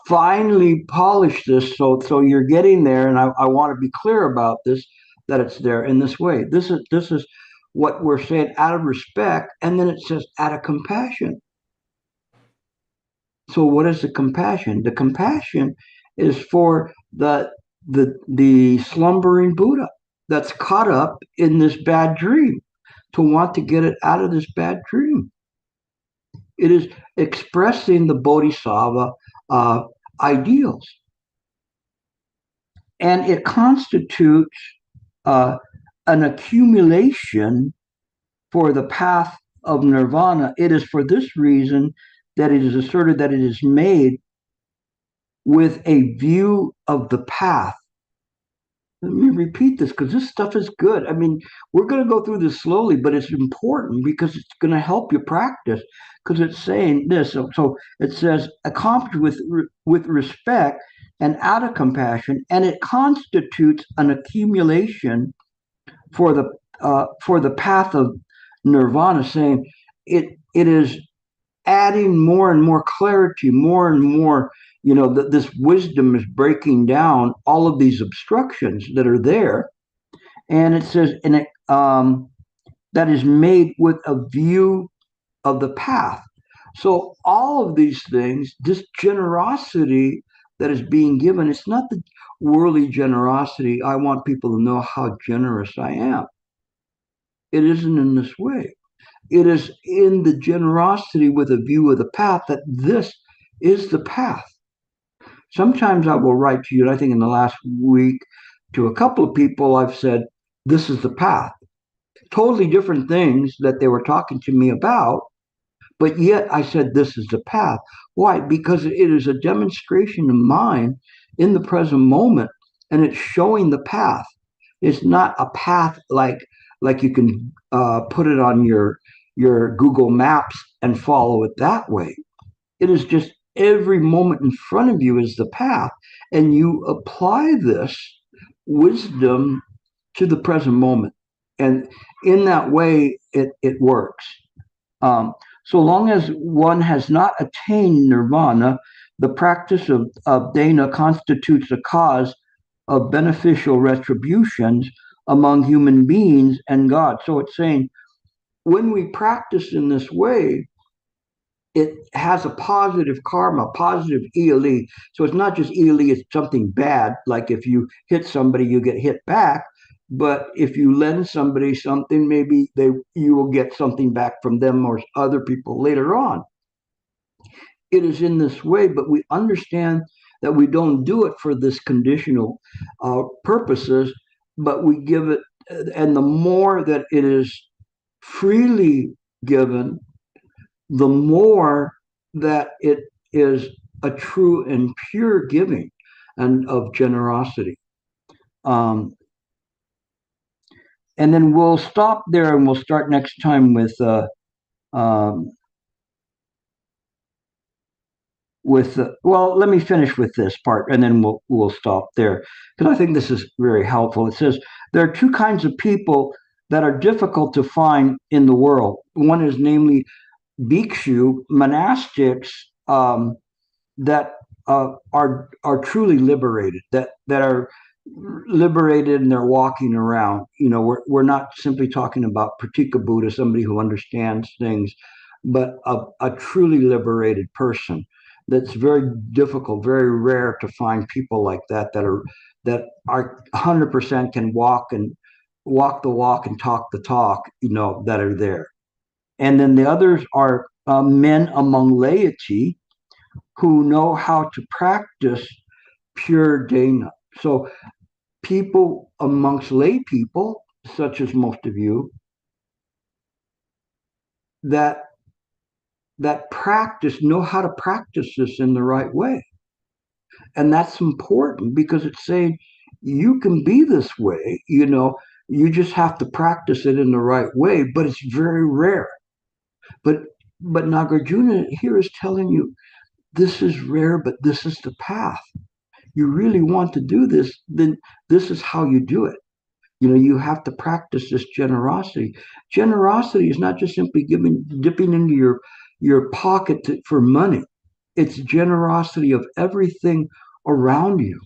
Speaker 2: finely polish this so you're getting there, and I want to be clear about this, that it's there in this way. This is what we're saying, out of respect, and then it says out of compassion. So what is the compassion? The compassion is for the slumbering Buddha that's caught up in this bad dream, to want to get it out of this bad dream. It is expressing the bodhisattva ideals. And it constitutes an accumulation for the path of nirvana. It is for this reason that it is asserted that it is made with a view of the path. Let me repeat this because this stuff is good. I mean, we're going to go through this slowly, but it's important because it's going to help you practice, because it's saying this. So it says, accomplished with respect and out of compassion, and it constitutes an accumulation for the path of nirvana, saying it is adding more and more clarity, more and more, that this wisdom is breaking down all of these obstructions that are there. And it says, that is made with a view of the path. So all of these things, this generosity that is being given, it's not the worldly generosity. I want people to know how generous I am. It isn't in this way. It is in the generosity with a view of the path, that this is the path. Sometimes I will write to you, and I think in the last week to a couple of people, I've said, this is the path. Totally different things that they were talking to me about, but yet I said, this is the path. Why? Because it is a demonstration of mine in the present moment, and it's showing the path. It's not a path like you can put it on your Google Maps and follow it that way. It is just every moment in front of you is the path, and you apply this wisdom to the present moment, and in that way it works. So long as one has not attained nirvana, the practice of dana constitutes a cause of beneficial retributions among human beings and God. So it's saying, when we practice in this way, it has a positive karma, positive ELE. So it's not just ELE, it's something bad. Like if you hit somebody, you get hit back. But if you lend somebody something, maybe you will get something back from them or other people later on. It is in this way, but we understand that we don't do it for this conditional purposes, but we give it, and the more that it is freely given, the more that it is a true and pure giving and of generosity. And then we'll stop there, and we'll start next time with well, let me finish with this part, and then we'll stop there, because I think this is very helpful. It says there are two kinds of people that are difficult to find in the world. One is namely bhikshu, monastics, that are truly liberated, that are liberated, and they're walking around. We're not simply talking about Pratika Buddha, somebody who understands things, but a truly liberated person. That's very difficult, very rare to find people like that are 100% can walk the walk and talk the talk, that are there. And then the others are men among laity who know how to practice pure dana. So people amongst lay people, such as most of you, that practice, know how to practice this in the right way. And that's important, because it's saying you can be this way, you just have to practice it in the right way, but it's very rare. But Nagarjuna here is telling you, this is rare, but this is the path. You really want to do this, then this is how you do it. You have to practice this generosity. Generosity is not just simply dipping into your pocket for money. It's generosity of everything around you.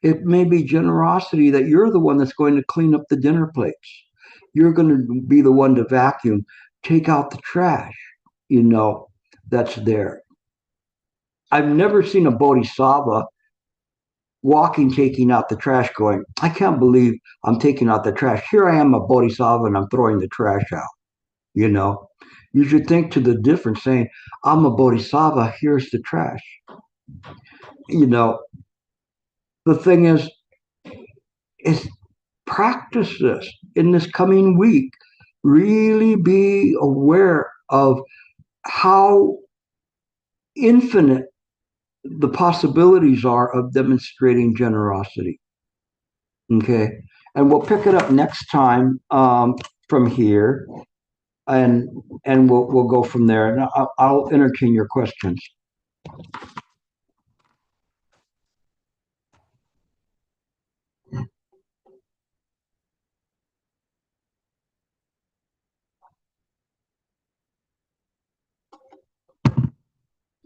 Speaker 2: It may be generosity that you're the one that's going to clean up the dinner plates. You're going to be the one to vacuum, take out the trash, that's there. I've never seen a bodhisattva taking out the trash, going, I can't believe I'm taking out the trash. Here I am, a bodhisattva, and I'm throwing the trash out. You should think to the difference, saying, I'm a bodhisattva, here's the trash. You know, the thing is practice this in this coming week. Really be aware of how infinite the possibilities are of demonstrating generosity. Okay. And we'll pick it up next time from here, and we'll go from there. And I'll entertain your questions.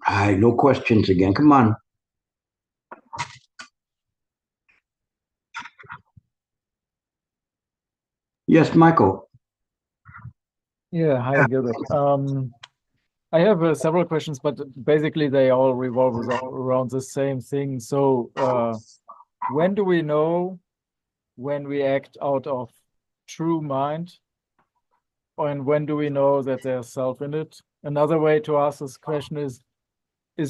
Speaker 2: All right, no questions again. Come on. Yes, Michael.
Speaker 4: Yeah, hi, Gilbert. I have several questions, but basically they all revolve around the same thing. So when do we know when we act out of true mind? And when do we know that there's self in it? Another way to ask this question is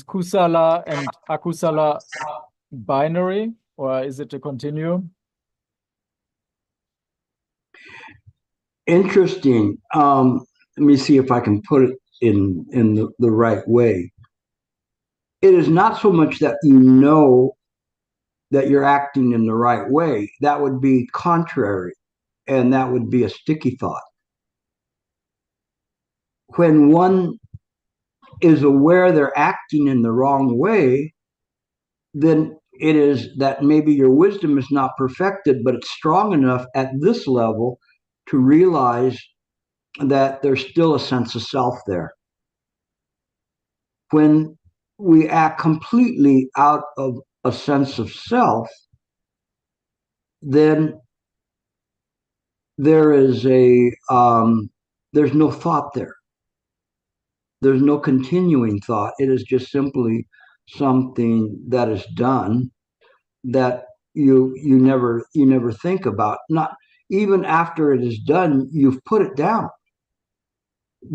Speaker 4: kusala and akusala binary, or is it a continuum?
Speaker 2: Interesting. Let me see if I can put it in the right way. It is not so much that you know that you're acting in the right way. That would be contrary, and that would be a sticky thought. When one is aware they're acting in the wrong way, then it is that maybe your wisdom is not perfected, but it's strong enough at this level to realize that there's still a sense of self there. When we act completely out of a sense of self, then there is there's no thought there. There's no continuing thought. It is just simply something that is done that you never think about. Not even after it is done, you've put it down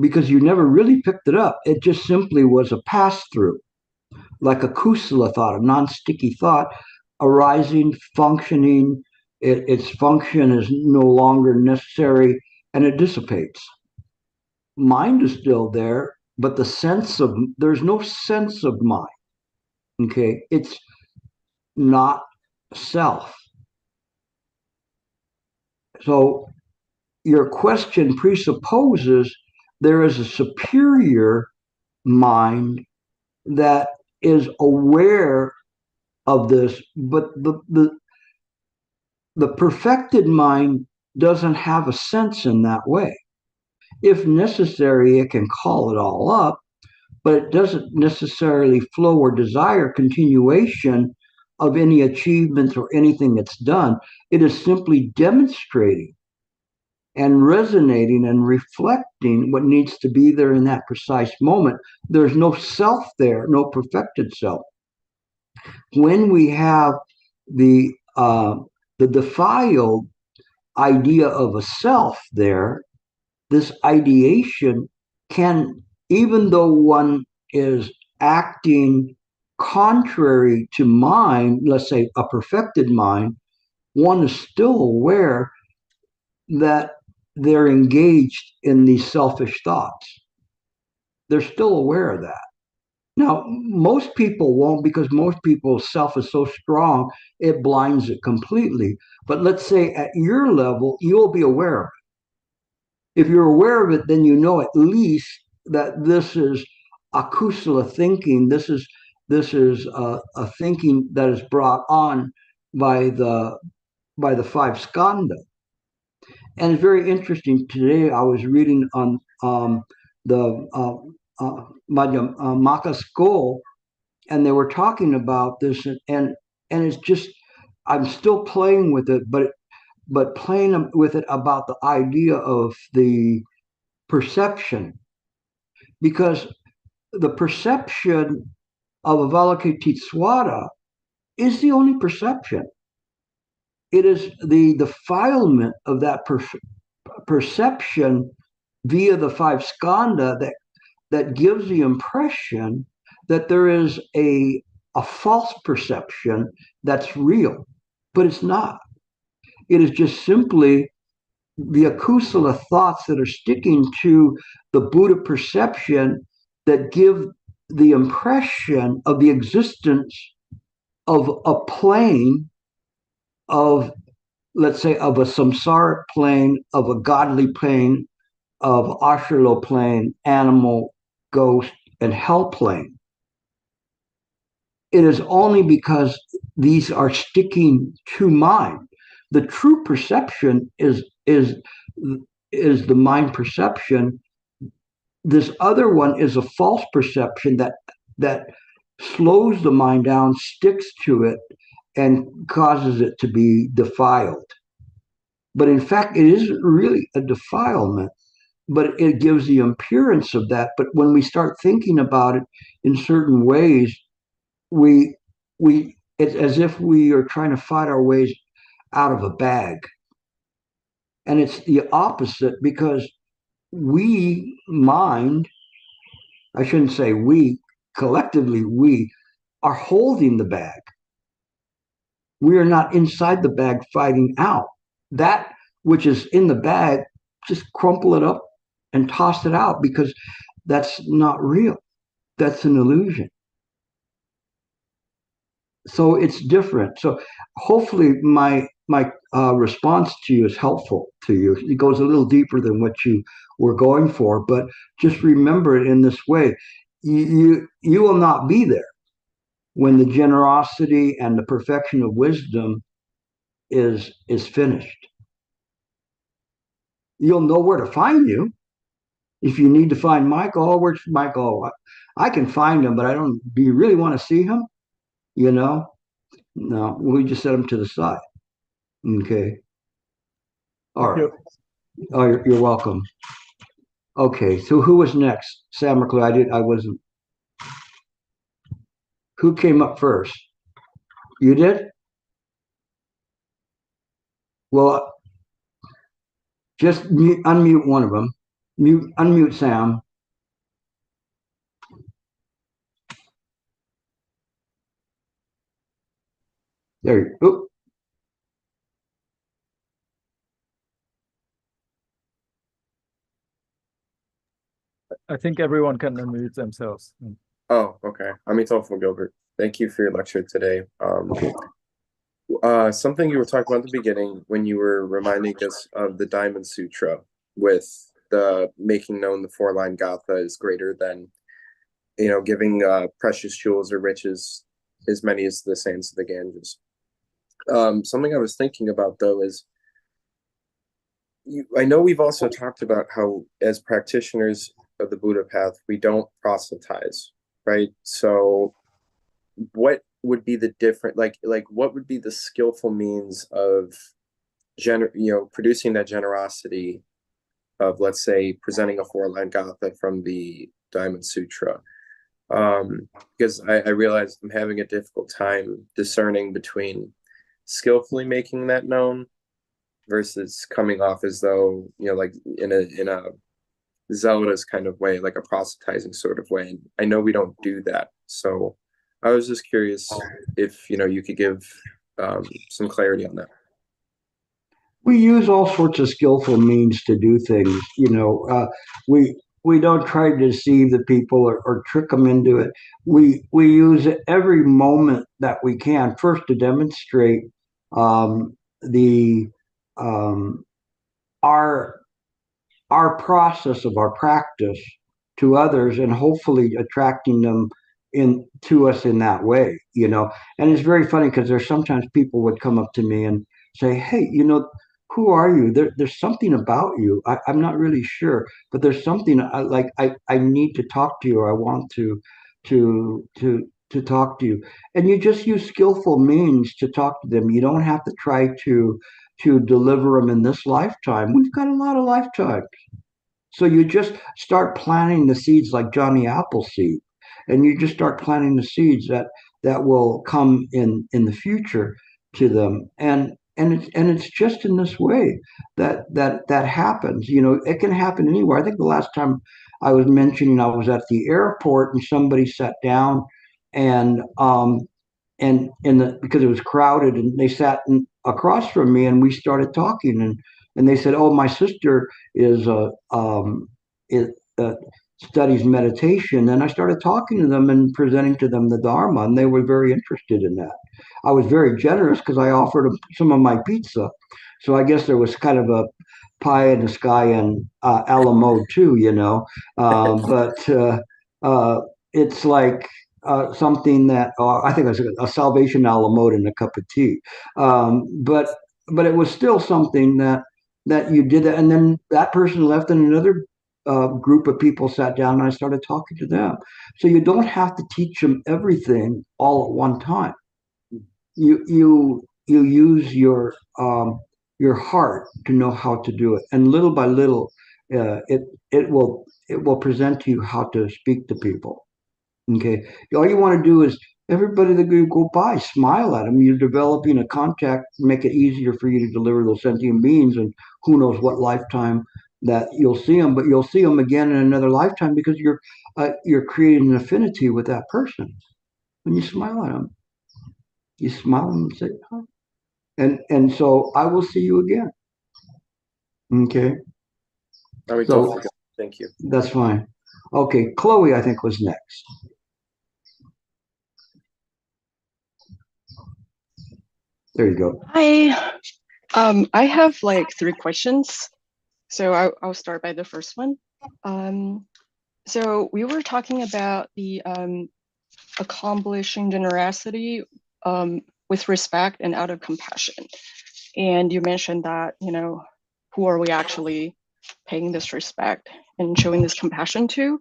Speaker 2: because you never really picked it up. It just simply was a pass through, like a kusala thought, a non-sticky thought arising, functioning. Its function is no longer necessary, and it dissipates. Mind is still there, but there's no sense of mind. Okay, it's not self. So your question presupposes there is a superior mind that is aware of this, but the perfected mind doesn't have a sense in that way. If necessary, it can call it all up, but it doesn't necessarily flow or desire continuation of any achievements or anything that's done. It is simply demonstrating and resonating and reflecting what needs to be there in that precise moment. There's no self there, no perfected self. When we have the defiled idea of a self there, this ideation can, even though one is acting contrary to mind, let's say a perfected mind, one is still aware that they're engaged in these selfish thoughts. They're still aware of that. Now, most people won't, because most people's self is so strong, it blinds it completely. But let's say at your level, you'll be aware of it. If you're aware of it, then you know at least that this is akusala thinking. This is a thinking that is brought on by the five skandha. And it's very interesting. Today I was reading on the Maka school, and they were talking about this, and it's just, I'm still playing with it, but playing with it about the idea of the perception, because the perception of Avalokitesvara is the only perception. It is the defilement of that perception via the five skandha that gives the impression that there is a false perception that's real, but it's not. It is just simply the akusala thoughts that are sticking to the Buddha perception that give the impression of the existence of a plane of, let's say, of a samsaric plane, of a godly plane, of ashurlo plane, animal, ghost, and hell plane. It is only because these are sticking to mind. The true perception is the mind perception. This other one is a false perception that slows the mind down, sticks to it, and causes it to be defiled. But in fact, it isn't really a defilement, but it gives the appearance of that. But when we start thinking about it in certain ways, it's as if we are trying to fight our ways out of a bag. And it's the opposite, because we mind, I shouldn't say we, collectively we are holding the bag. We are not inside the bag fighting out. That which is in the bag, just crumple it up and toss it out, because that's not real. That's an illusion. So it's different. So hopefully my response to you is helpful to you. It goes a little deeper than what you were going for, but just remember it in this way. You will not be there when the generosity and the perfection of wisdom is finished. You'll know where to find you. If you need to find Michael, oh, where's Michael? I can find him, but I don't. Do you really want to see him? You know? No, we just set him to the side. Okay. All right. Oh, you're welcome. Okay, so who was next? Sam or Claire? I wasn't. Who came up first? You did? Well, just unmute one of them. Unmute Sam. There you go.
Speaker 4: I think everyone can unmute themselves.
Speaker 5: Oh, okay. Amitabha, Gilbert. Thank you for your lecture today. Something you were talking about at the beginning when you were reminding us of the Diamond Sutra, with the making known the four-line Gatha is greater than, giving precious jewels or riches as many as the sands of the Ganges. Something I was thinking about, though, is I know we've also talked about how, as practitioners of the Buddha path, we don't proselytize, right? So what would be the different, like what would be the skillful means of producing that generosity of, let's say, presenting a four-line Gatha from the Diamond Sutra? Because I realize I'm having a difficult time discerning between skillfully making that known versus coming off as though, like in a zealous kind of way, like a proselytizing sort of way. And I know we don't do that. So I was just curious if, you could give some clarity on that.
Speaker 2: We use all sorts of skillful means to do things. We don't try to deceive the people or trick them into it. We use every moment that we can, first to demonstrate our process of our practice to others, and hopefully attracting them to us in that way. And it's very funny, because there's sometimes people would come up to me and say, hey, who are you? There's something about you. I'm not really sure, but there's something I need to talk to you, or I want to talk to you. And you just use skillful means to talk to them. You don't have to try to deliver them in this lifetime. We've got a lot of lifetimes. So you just start planting the seeds like Johnny Appleseed, and you just start planting the seeds that will come in the future to them. And it's just in this way that happens. It can happen anywhere. I think the last time I was mentioning, I was at the airport and somebody sat down and because it was crowded, and they sat across from me, and we started talking, and they said, "Oh, my sister is it, studies meditation," and I started talking to them and presenting to them the Dharma, and they were very interested in that. I was very generous because I offered them some of my pizza, so I guess there was kind of a pie in the sky and a la mode too, but it's like something that I think it was a salvation a la mode and a cup of tea. But it was still something that you did that, and then that person left, and another group of people sat down, and I started talking to them. So you don't have to teach them everything all at one time. You use your heart to know how to do it, and little by little, it will present to you how to speak to people. Okay, all you want to do is everybody that you go by, smile at them. You're developing a contact, make it easier for you to deliver those sentient beings, and who knows what lifetime that you'll see them, but you'll see them again in another lifetime because you're creating an affinity with that person. When you smile at them, you smile and say, "Hi," and so I will see you again. Okay,
Speaker 5: I mean,
Speaker 2: so
Speaker 5: thank you.
Speaker 2: that's fine. Okay, Chloe, I think was next. There you go.
Speaker 6: Hi. I have like 3 questions. So I'll start by the first one. So we were talking about the accomplishing generosity with respect and out of compassion. And you mentioned that, who are we actually paying this respect and showing this compassion to?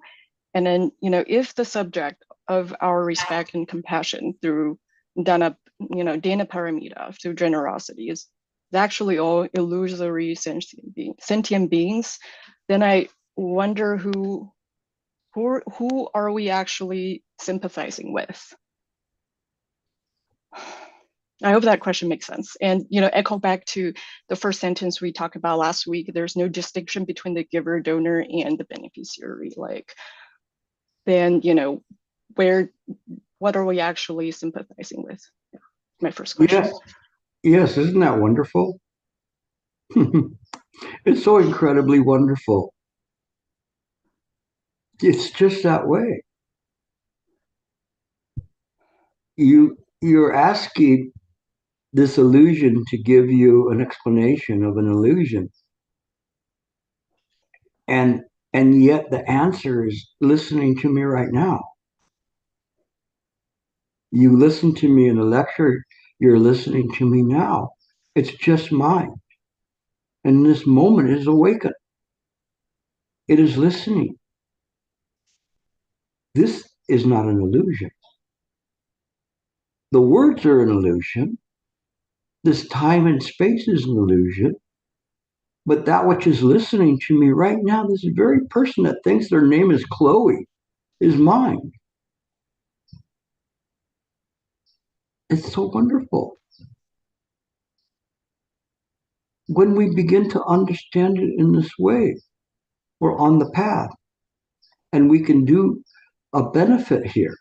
Speaker 6: And then, if the subject of our respect and compassion through Dana Paramita, through generosity is actually all illusory sentient beings, then I wonder who are we actually sympathizing with? I hope that question makes sense. And, echo back to the first sentence we talked about last week, there's no distinction between the giver, donor, and the beneficiary. Then, what are we actually sympathizing with? Yeah, my first question.
Speaker 2: Yes, isn't that wonderful? It's so incredibly wonderful. It's just that way. You're asking this illusion to give you an explanation of an illusion. And yet the answer is listening to me right now. You listen to me in a lecture, you're listening to me now. It's just mine. And this moment is awakened. It is listening. This is not an illusion. The words are an illusion. This time and space is an illusion. But that which is listening to me right now, this very person that thinks their name is Chloe, is mine. It's so wonderful. When we begin to understand it in this way, we're on the path, and we can do a benefit here.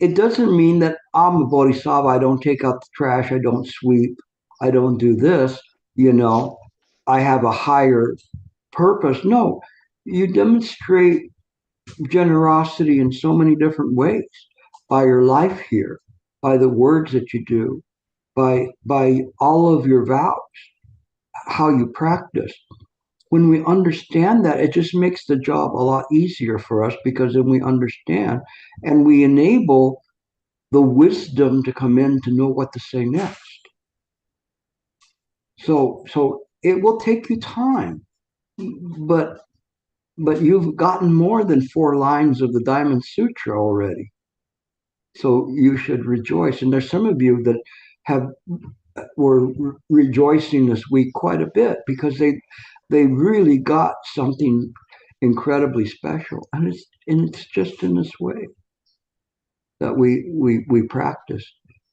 Speaker 2: It doesn't mean that I'm a bodhisattva, I don't take out the trash, I don't sweep, I don't do this, I have a higher purpose. No, you demonstrate generosity in so many different ways by your life here, by the words that you do, by all of your vows, how you practice. When we understand that, it just makes the job a lot easier for us, because then we understand and we enable the wisdom to come in to know what to say next. So it will take you time, but you've gotten more than 4 lines of the Diamond Sutra already. So you should rejoice. And there's some of you that were rejoicing this week quite a bit, because they really got something incredibly special. And it's just in this way that we practice.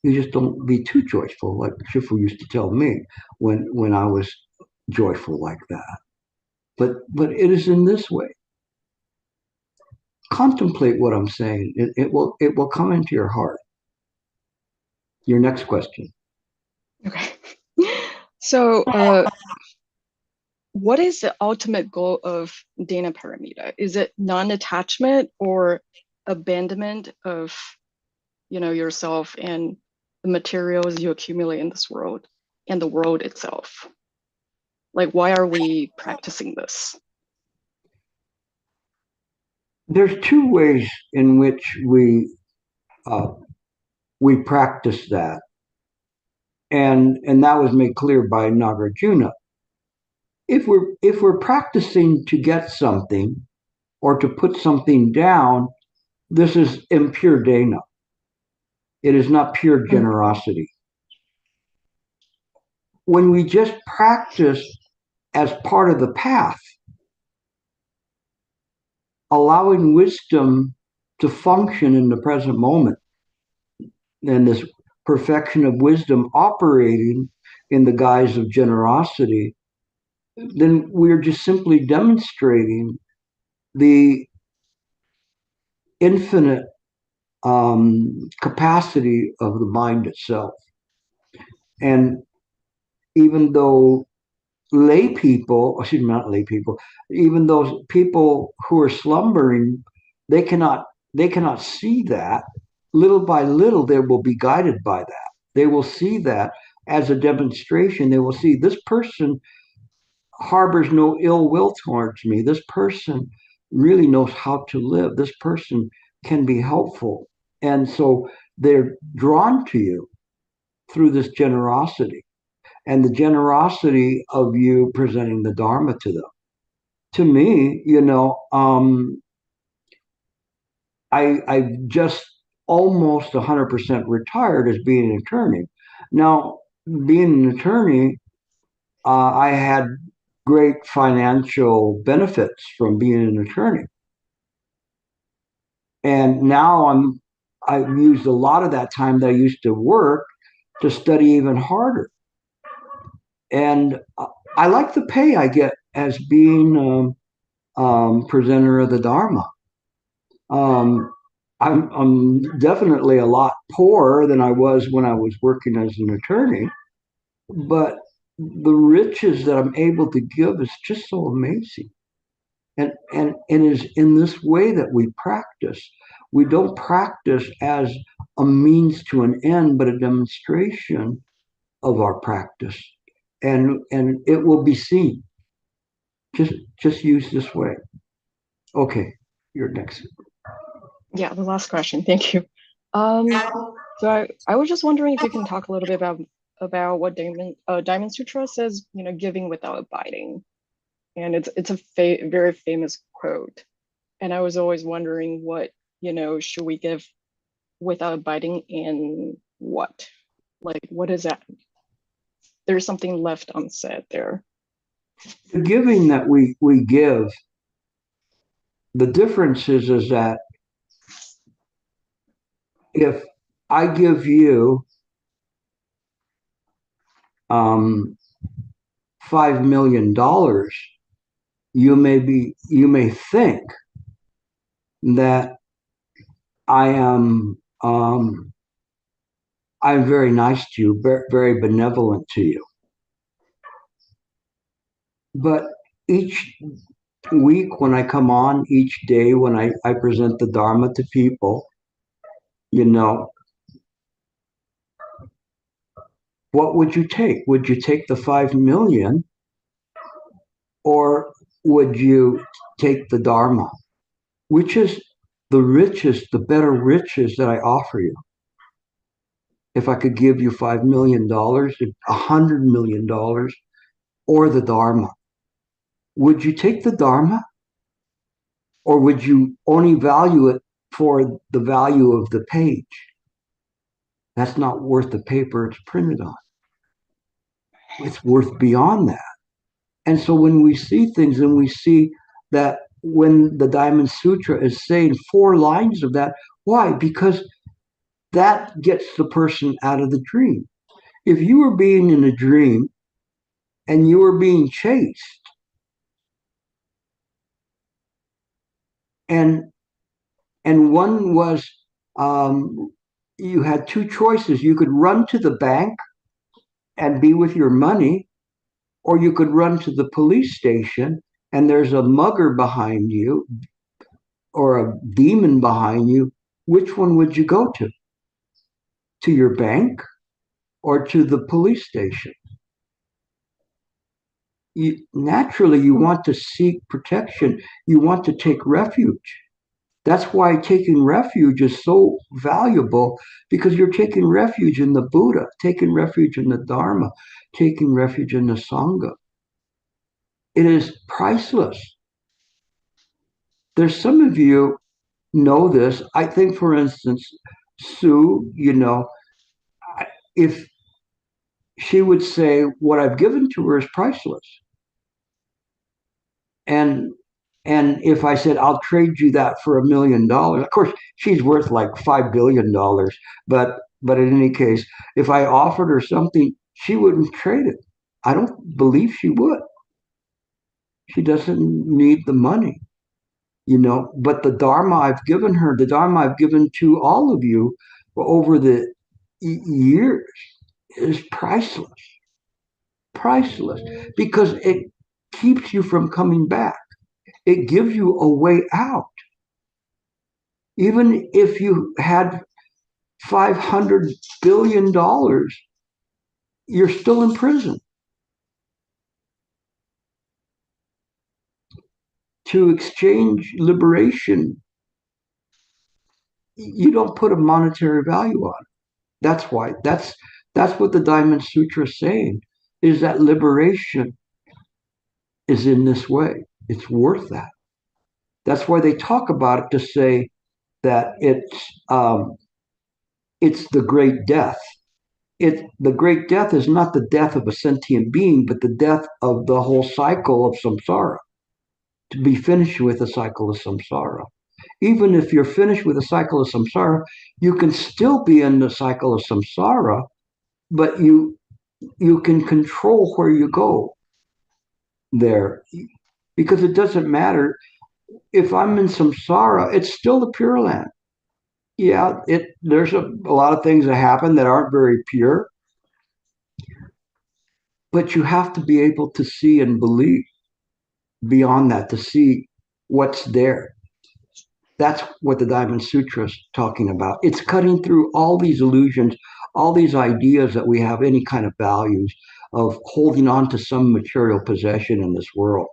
Speaker 2: You just don't be too joyful, like Shifu used to tell me when I was joyful like that. But it is in this way. Contemplate what I'm saying. It will come into your heart. Your next question.
Speaker 6: Okay. So, what is the ultimate goal of Dana Paramita? Is it non-attachment or abandonment of, yourself and the materials you accumulate in this world and the world itself? Like, why are we practicing this?
Speaker 2: There's two ways in which we practice that, and that was made clear by Nagarjuna. If we're practicing to get something or to put something down, this is impure dana. It is not pure generosity. When we just practice as part of the path, allowing wisdom to function in the present moment, and this perfection of wisdom operating in the guise of generosity, then we're just simply demonstrating the infinite capacity of the mind itself. And even though even those people who are slumbering, they cannot see that. Little by little, they will be guided by that. They will see that as a demonstration. They will see this person harbors no ill will towards me. This person really knows how to live. This person can be helpful. And so they're drawn to you through this generosity and the generosity of you presenting the Dharma to them. To me, I just almost 100% retired as being an attorney. Now, being an attorney, I had great financial benefits from being an attorney. And now I've used a lot of that time that I used to work to study even harder. And I like the pay I get as being presenter of the Dharma. I'm definitely a lot poorer than I was when I was working as an attorney, but the riches that I'm able to give is just so amazing. And it is in this way that we practice. We don't practice as a means to an end, but a demonstration of our practice. And it will be seen. Just use this way. Okay, you're next.
Speaker 6: Yeah, the last question. Thank you. So I was just wondering if you can talk a little bit about what Diamond Sutra says, giving without abiding. And it's a very famous quote. And I was always wondering what, should we give without abiding and what? Like, what is that? There's something left unsaid there.
Speaker 2: The giving that we give, the difference is that if I give you $5 million, you may think that I'm very nice to you, very benevolent to you. But each week when I come on, each day when I present the Dharma to people, what would you take? Would you take the 5 million or would you take the Dharma? Which is the richest, the better riches that I offer you? If I could give you $5 million, $100 million, or the Dharma, would you take the Dharma? Or would you only value it for the value of the page? That's not worth the paper it's printed on. It's worth beyond that. And so when we see things and we see that when the Diamond Sutra is saying 4 lines of that, why? Because that gets the person out of the dream. If you were being in a dream and you were being chased, and one was you had two choices. You could run to the bank and be with your money, or you could run to the police station and there's a mugger behind you or a demon behind you. Which one would you go to? To your bank or to the police station? Naturally, you want to seek protection. You want to take refuge. That's why taking refuge is so valuable, because you're taking refuge in the Buddha, taking refuge in the Dharma, taking refuge in the Sangha. It is priceless. There's some of you know this. I think, for instance, Sue, if she would say, what I've given to her is priceless. And if I said, I'll trade you that for $1 million, of course, she's worth like $5 billion. But in any case, if I offered her something, she wouldn't trade it. I don't believe she would. She doesn't need the money, but the Dharma I've given her, the Dharma I've given to all of you over the years is priceless. Priceless, because it keeps you from coming back. It gives you a way out. Even if you had $500 billion, you're still in prison. To exchange liberation, you don't put a monetary value on it. That's why. That's what the Diamond Sutra is saying, is that liberation is in this way. It's worth that. That's why they talk about it, to say that it's the great death. The great death is not the death of a sentient being, but the death of the whole cycle of samsara. To be finished with the cycle of samsara. Even if you're finished with the cycle of samsara, you can still be in the cycle of samsara, but you can control where you go there, because it doesn't matter. If I'm in samsara, it's still the Pure Land. Yeah, there's a lot of things that happen that aren't very pure, but you have to be able to see and believe beyond that, to see what's there. That's what the Diamond Sutra is talking about. It's cutting through all these illusions, all these ideas that we have any kind of values of holding on to some material possession in this world.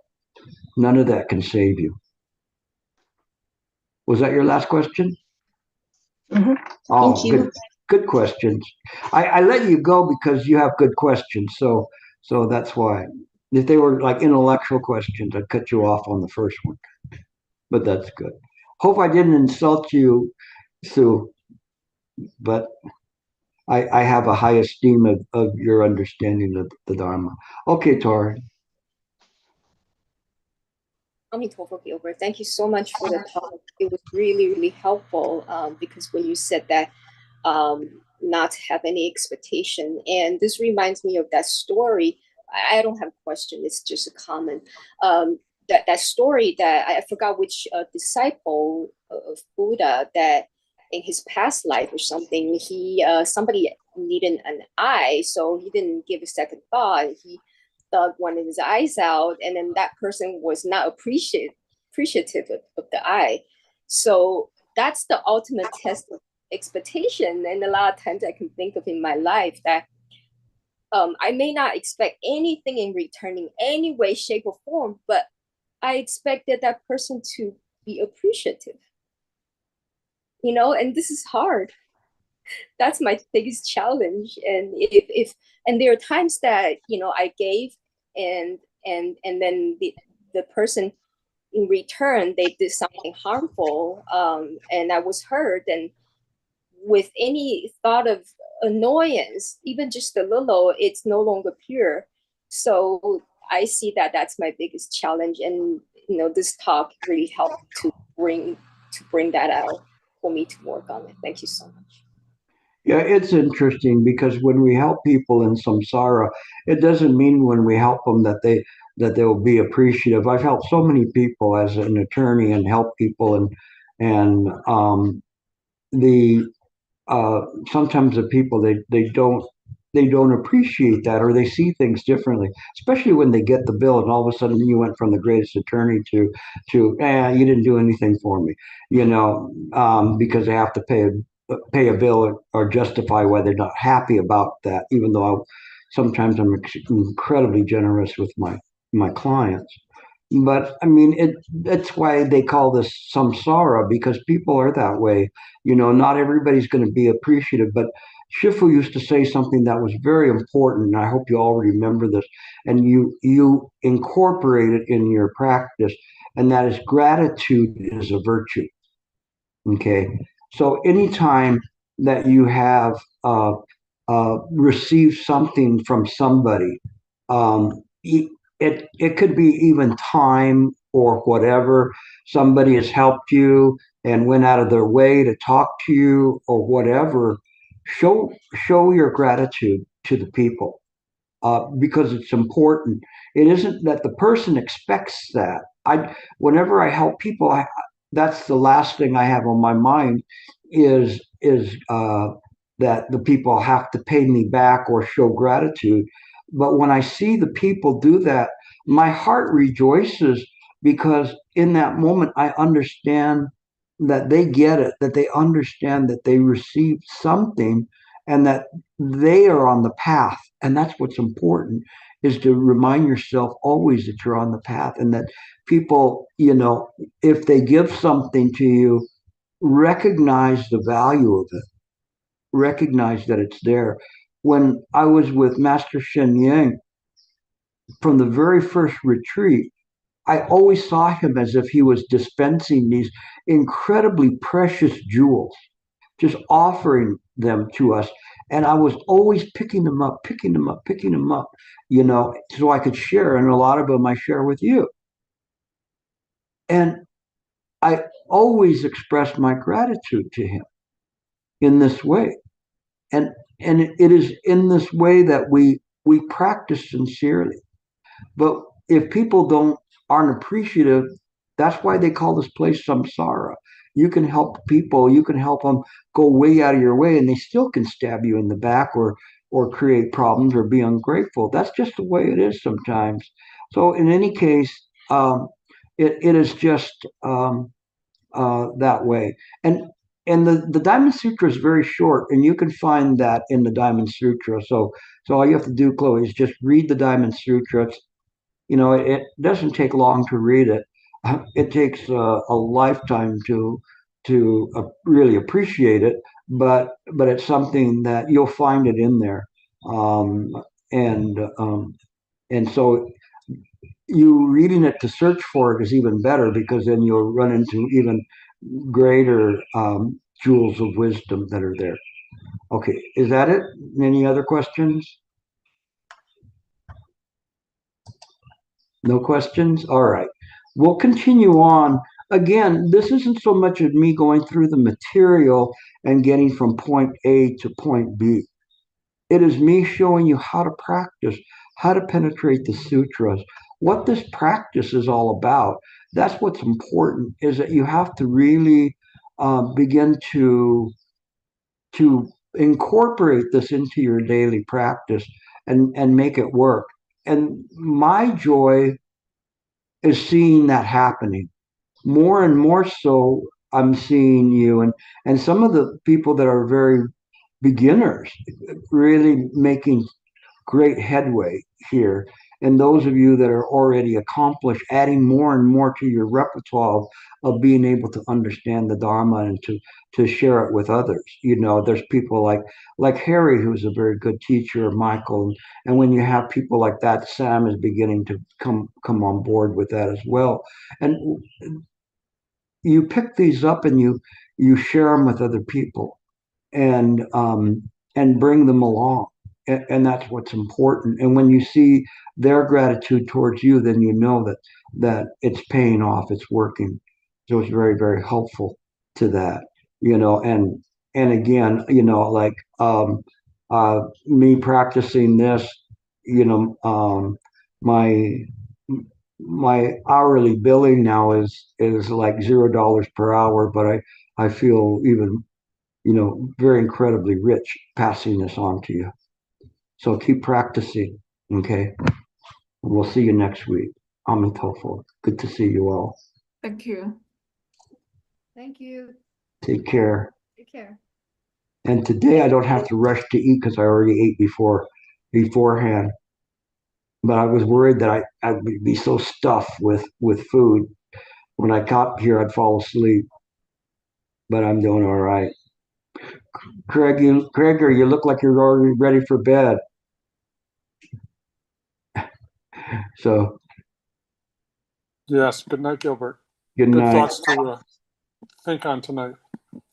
Speaker 2: None of that can save you. Was that your last question?
Speaker 6: Mm-hmm.
Speaker 2: Oh,
Speaker 6: Thank you.
Speaker 2: Good questions. I let you go because you have good questions. So that's why. If they were like intellectual questions, I'd cut you off on the first one. But that's good. Hope I didn't insult you, Sue. But I have a high esteem of your understanding of the Dharma. Okay, Tori.
Speaker 3: Gilbert, thank you so much for the talk. It was really, really helpful, because when you said that, not to have any expectation, and this reminds me of that story. I don't have a question, it's just a comment. That story that I forgot which disciple of Buddha, that in his past life or something, he somebody needed an eye, so he didn't give a second thought. He dug one of his eyes out, and then that person was not appreciative of the eye. So that's the ultimate test of expectation. And a lot of times I can think of in my life that I may not expect anything in return in any way, shape, or form, but I expected that person to be appreciative. And this is hard. That's my biggest challenge. And if there are times that I gave, and then the person in return, they did something harmful, and I was hurt, and with any thought of annoyance, even just a little, it's no longer pure. So I see that that's my biggest challenge, and this talk really helped to bring that out for me to work on it. Thank you so much.
Speaker 2: Yeah, it's interesting because when we help people in samsara, it doesn't mean when we help them that they will be appreciative. I've helped so many people as an attorney and help people, and the uh, sometimes the people they don't appreciate that, or they see things differently, especially when they get the bill and all of a sudden you went from the greatest attorney to you didn't do anything for me, because they have to pay a bill or justify why they're not happy about that, even though sometimes I'm incredibly generous with my clients. But I mean, that's why they call this samsara, because people are that way. Not everybody's going to be appreciative, but Shifu used to say something that was very important, and I hope you all remember this, and you incorporate it in your practice, and that is gratitude is a virtue. Okay, so anytime that you have received something from somebody, it could be even time or whatever. Somebody has helped you and went out of their way to talk to you or whatever. Show your gratitude to the people, because it's important. It isn't that the person expects that. Whenever I help people, that's the last thing I have on my mind is that the people have to pay me back or show gratitude. But when I see the people do that, my heart rejoices, because in that moment I understand that they get it, that they understand that they received something, and that they are on the path. And that's what's important, is to remind yourself always that you're on the path, and that people, if they give something to you, recognize the value of it, recognize that it's there. When I was with Master Sheng from the very first retreat, I always saw him as if he was dispensing these incredibly precious jewels, just offering them to us. And I was always picking them up, picking them up, picking them up, so I could share. And a lot of them I share with you. And I always expressed my gratitude to him in this way. And it is in this way that we practice sincerely. But if people aren't appreciative, that's why they call this place samsara. You can help people, you can help them go way out of your way, and they still can stab you in the back or create problems or be ungrateful. That's just the way it is sometimes. So in any case, it is just that way. And the Diamond Sutra is very short, and you can find that in the Diamond Sutra. So all you have to do, Chloe, is just read the Diamond Sutra. It doesn't take long to read it. It takes a lifetime to really appreciate it, but it's something that you'll find it in there, um, and um, and so you reading it to search for it is even better, because then you'll run into even greater jewels of wisdom that are there. Okay, is that it? Any other questions? No questions? All right. We'll continue on. Again, this isn't so much of me going through the material and getting from point A to point B. It is me showing you how to practice, how to penetrate the sutras, what this practice is all about. That's what's important, is that you have to really begin to incorporate this into your daily practice and make it work. And my joy is seeing that happening more and more. So I'm seeing you and some of the people that are very beginners really making great headway here. And those of you that are already accomplished, adding more and more to your repertoire of being able to understand the Dharma and to share it with others. There's people like Harry, who's a very good teacher, Michael, and when you have people like that, Sam is beginning to come on board with that as well. And you pick these up and you share them with other people, and bring them along, and that's what's important. And when you see their gratitude towards you, then you know that it's paying off, it's working. So it's very, very helpful to that, and again, like me practicing this, my hourly billing now is like $0 per hour, but I feel even, very incredibly rich passing this on to you. So keep practicing, okay? We'll see you next week. Amen Tofo. Good to see you all.
Speaker 7: Thank you.
Speaker 3: Thank you.
Speaker 2: Take care.
Speaker 3: Take care.
Speaker 2: And today I don't have to rush to eat because I already ate beforehand. But I was worried that I would be so stuffed with food. When I got here, I'd fall asleep. But I'm doing all right. Gregor, you look like you're already ready for bed. So
Speaker 8: Yes. Good night, Gilbert.
Speaker 2: good
Speaker 8: Good
Speaker 2: night.
Speaker 8: thoughts to think on tonight.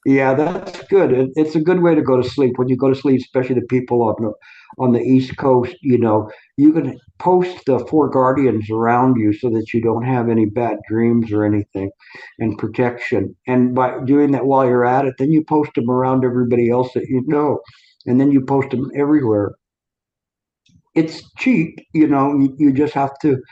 Speaker 2: Yeah, that's good. It's a good way to go to sleep. When you go to sleep, especially the people on the East Coast, you can post the four guardians around you so that you don't have any bad dreams or anything, and protection. And by doing that while you're at it, then you post them around everybody else that you know, and then you post them everywhere. It's cheap, you just have to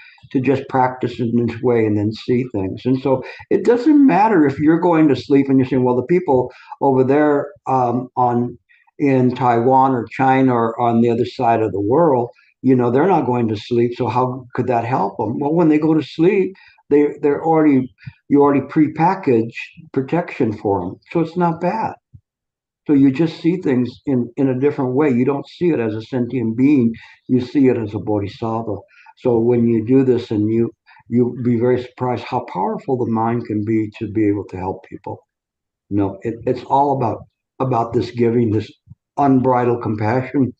Speaker 2: just practice in this way and then see things. And so it doesn't matter if you're going to sleep and you're saying, well, the people over there on in Taiwan or China or on the other side of the world, they're not going to sleep. So how could that help them? Well, when they go to sleep, you already prepackaged protection for them. So it's not bad. So you just see things in a different way. You don't see it as a sentient being. You see it as a bodhisattva. So when you do this, and you be very surprised how powerful the mind can be to be able to help people. It's all about this giving, this unbridled compassion,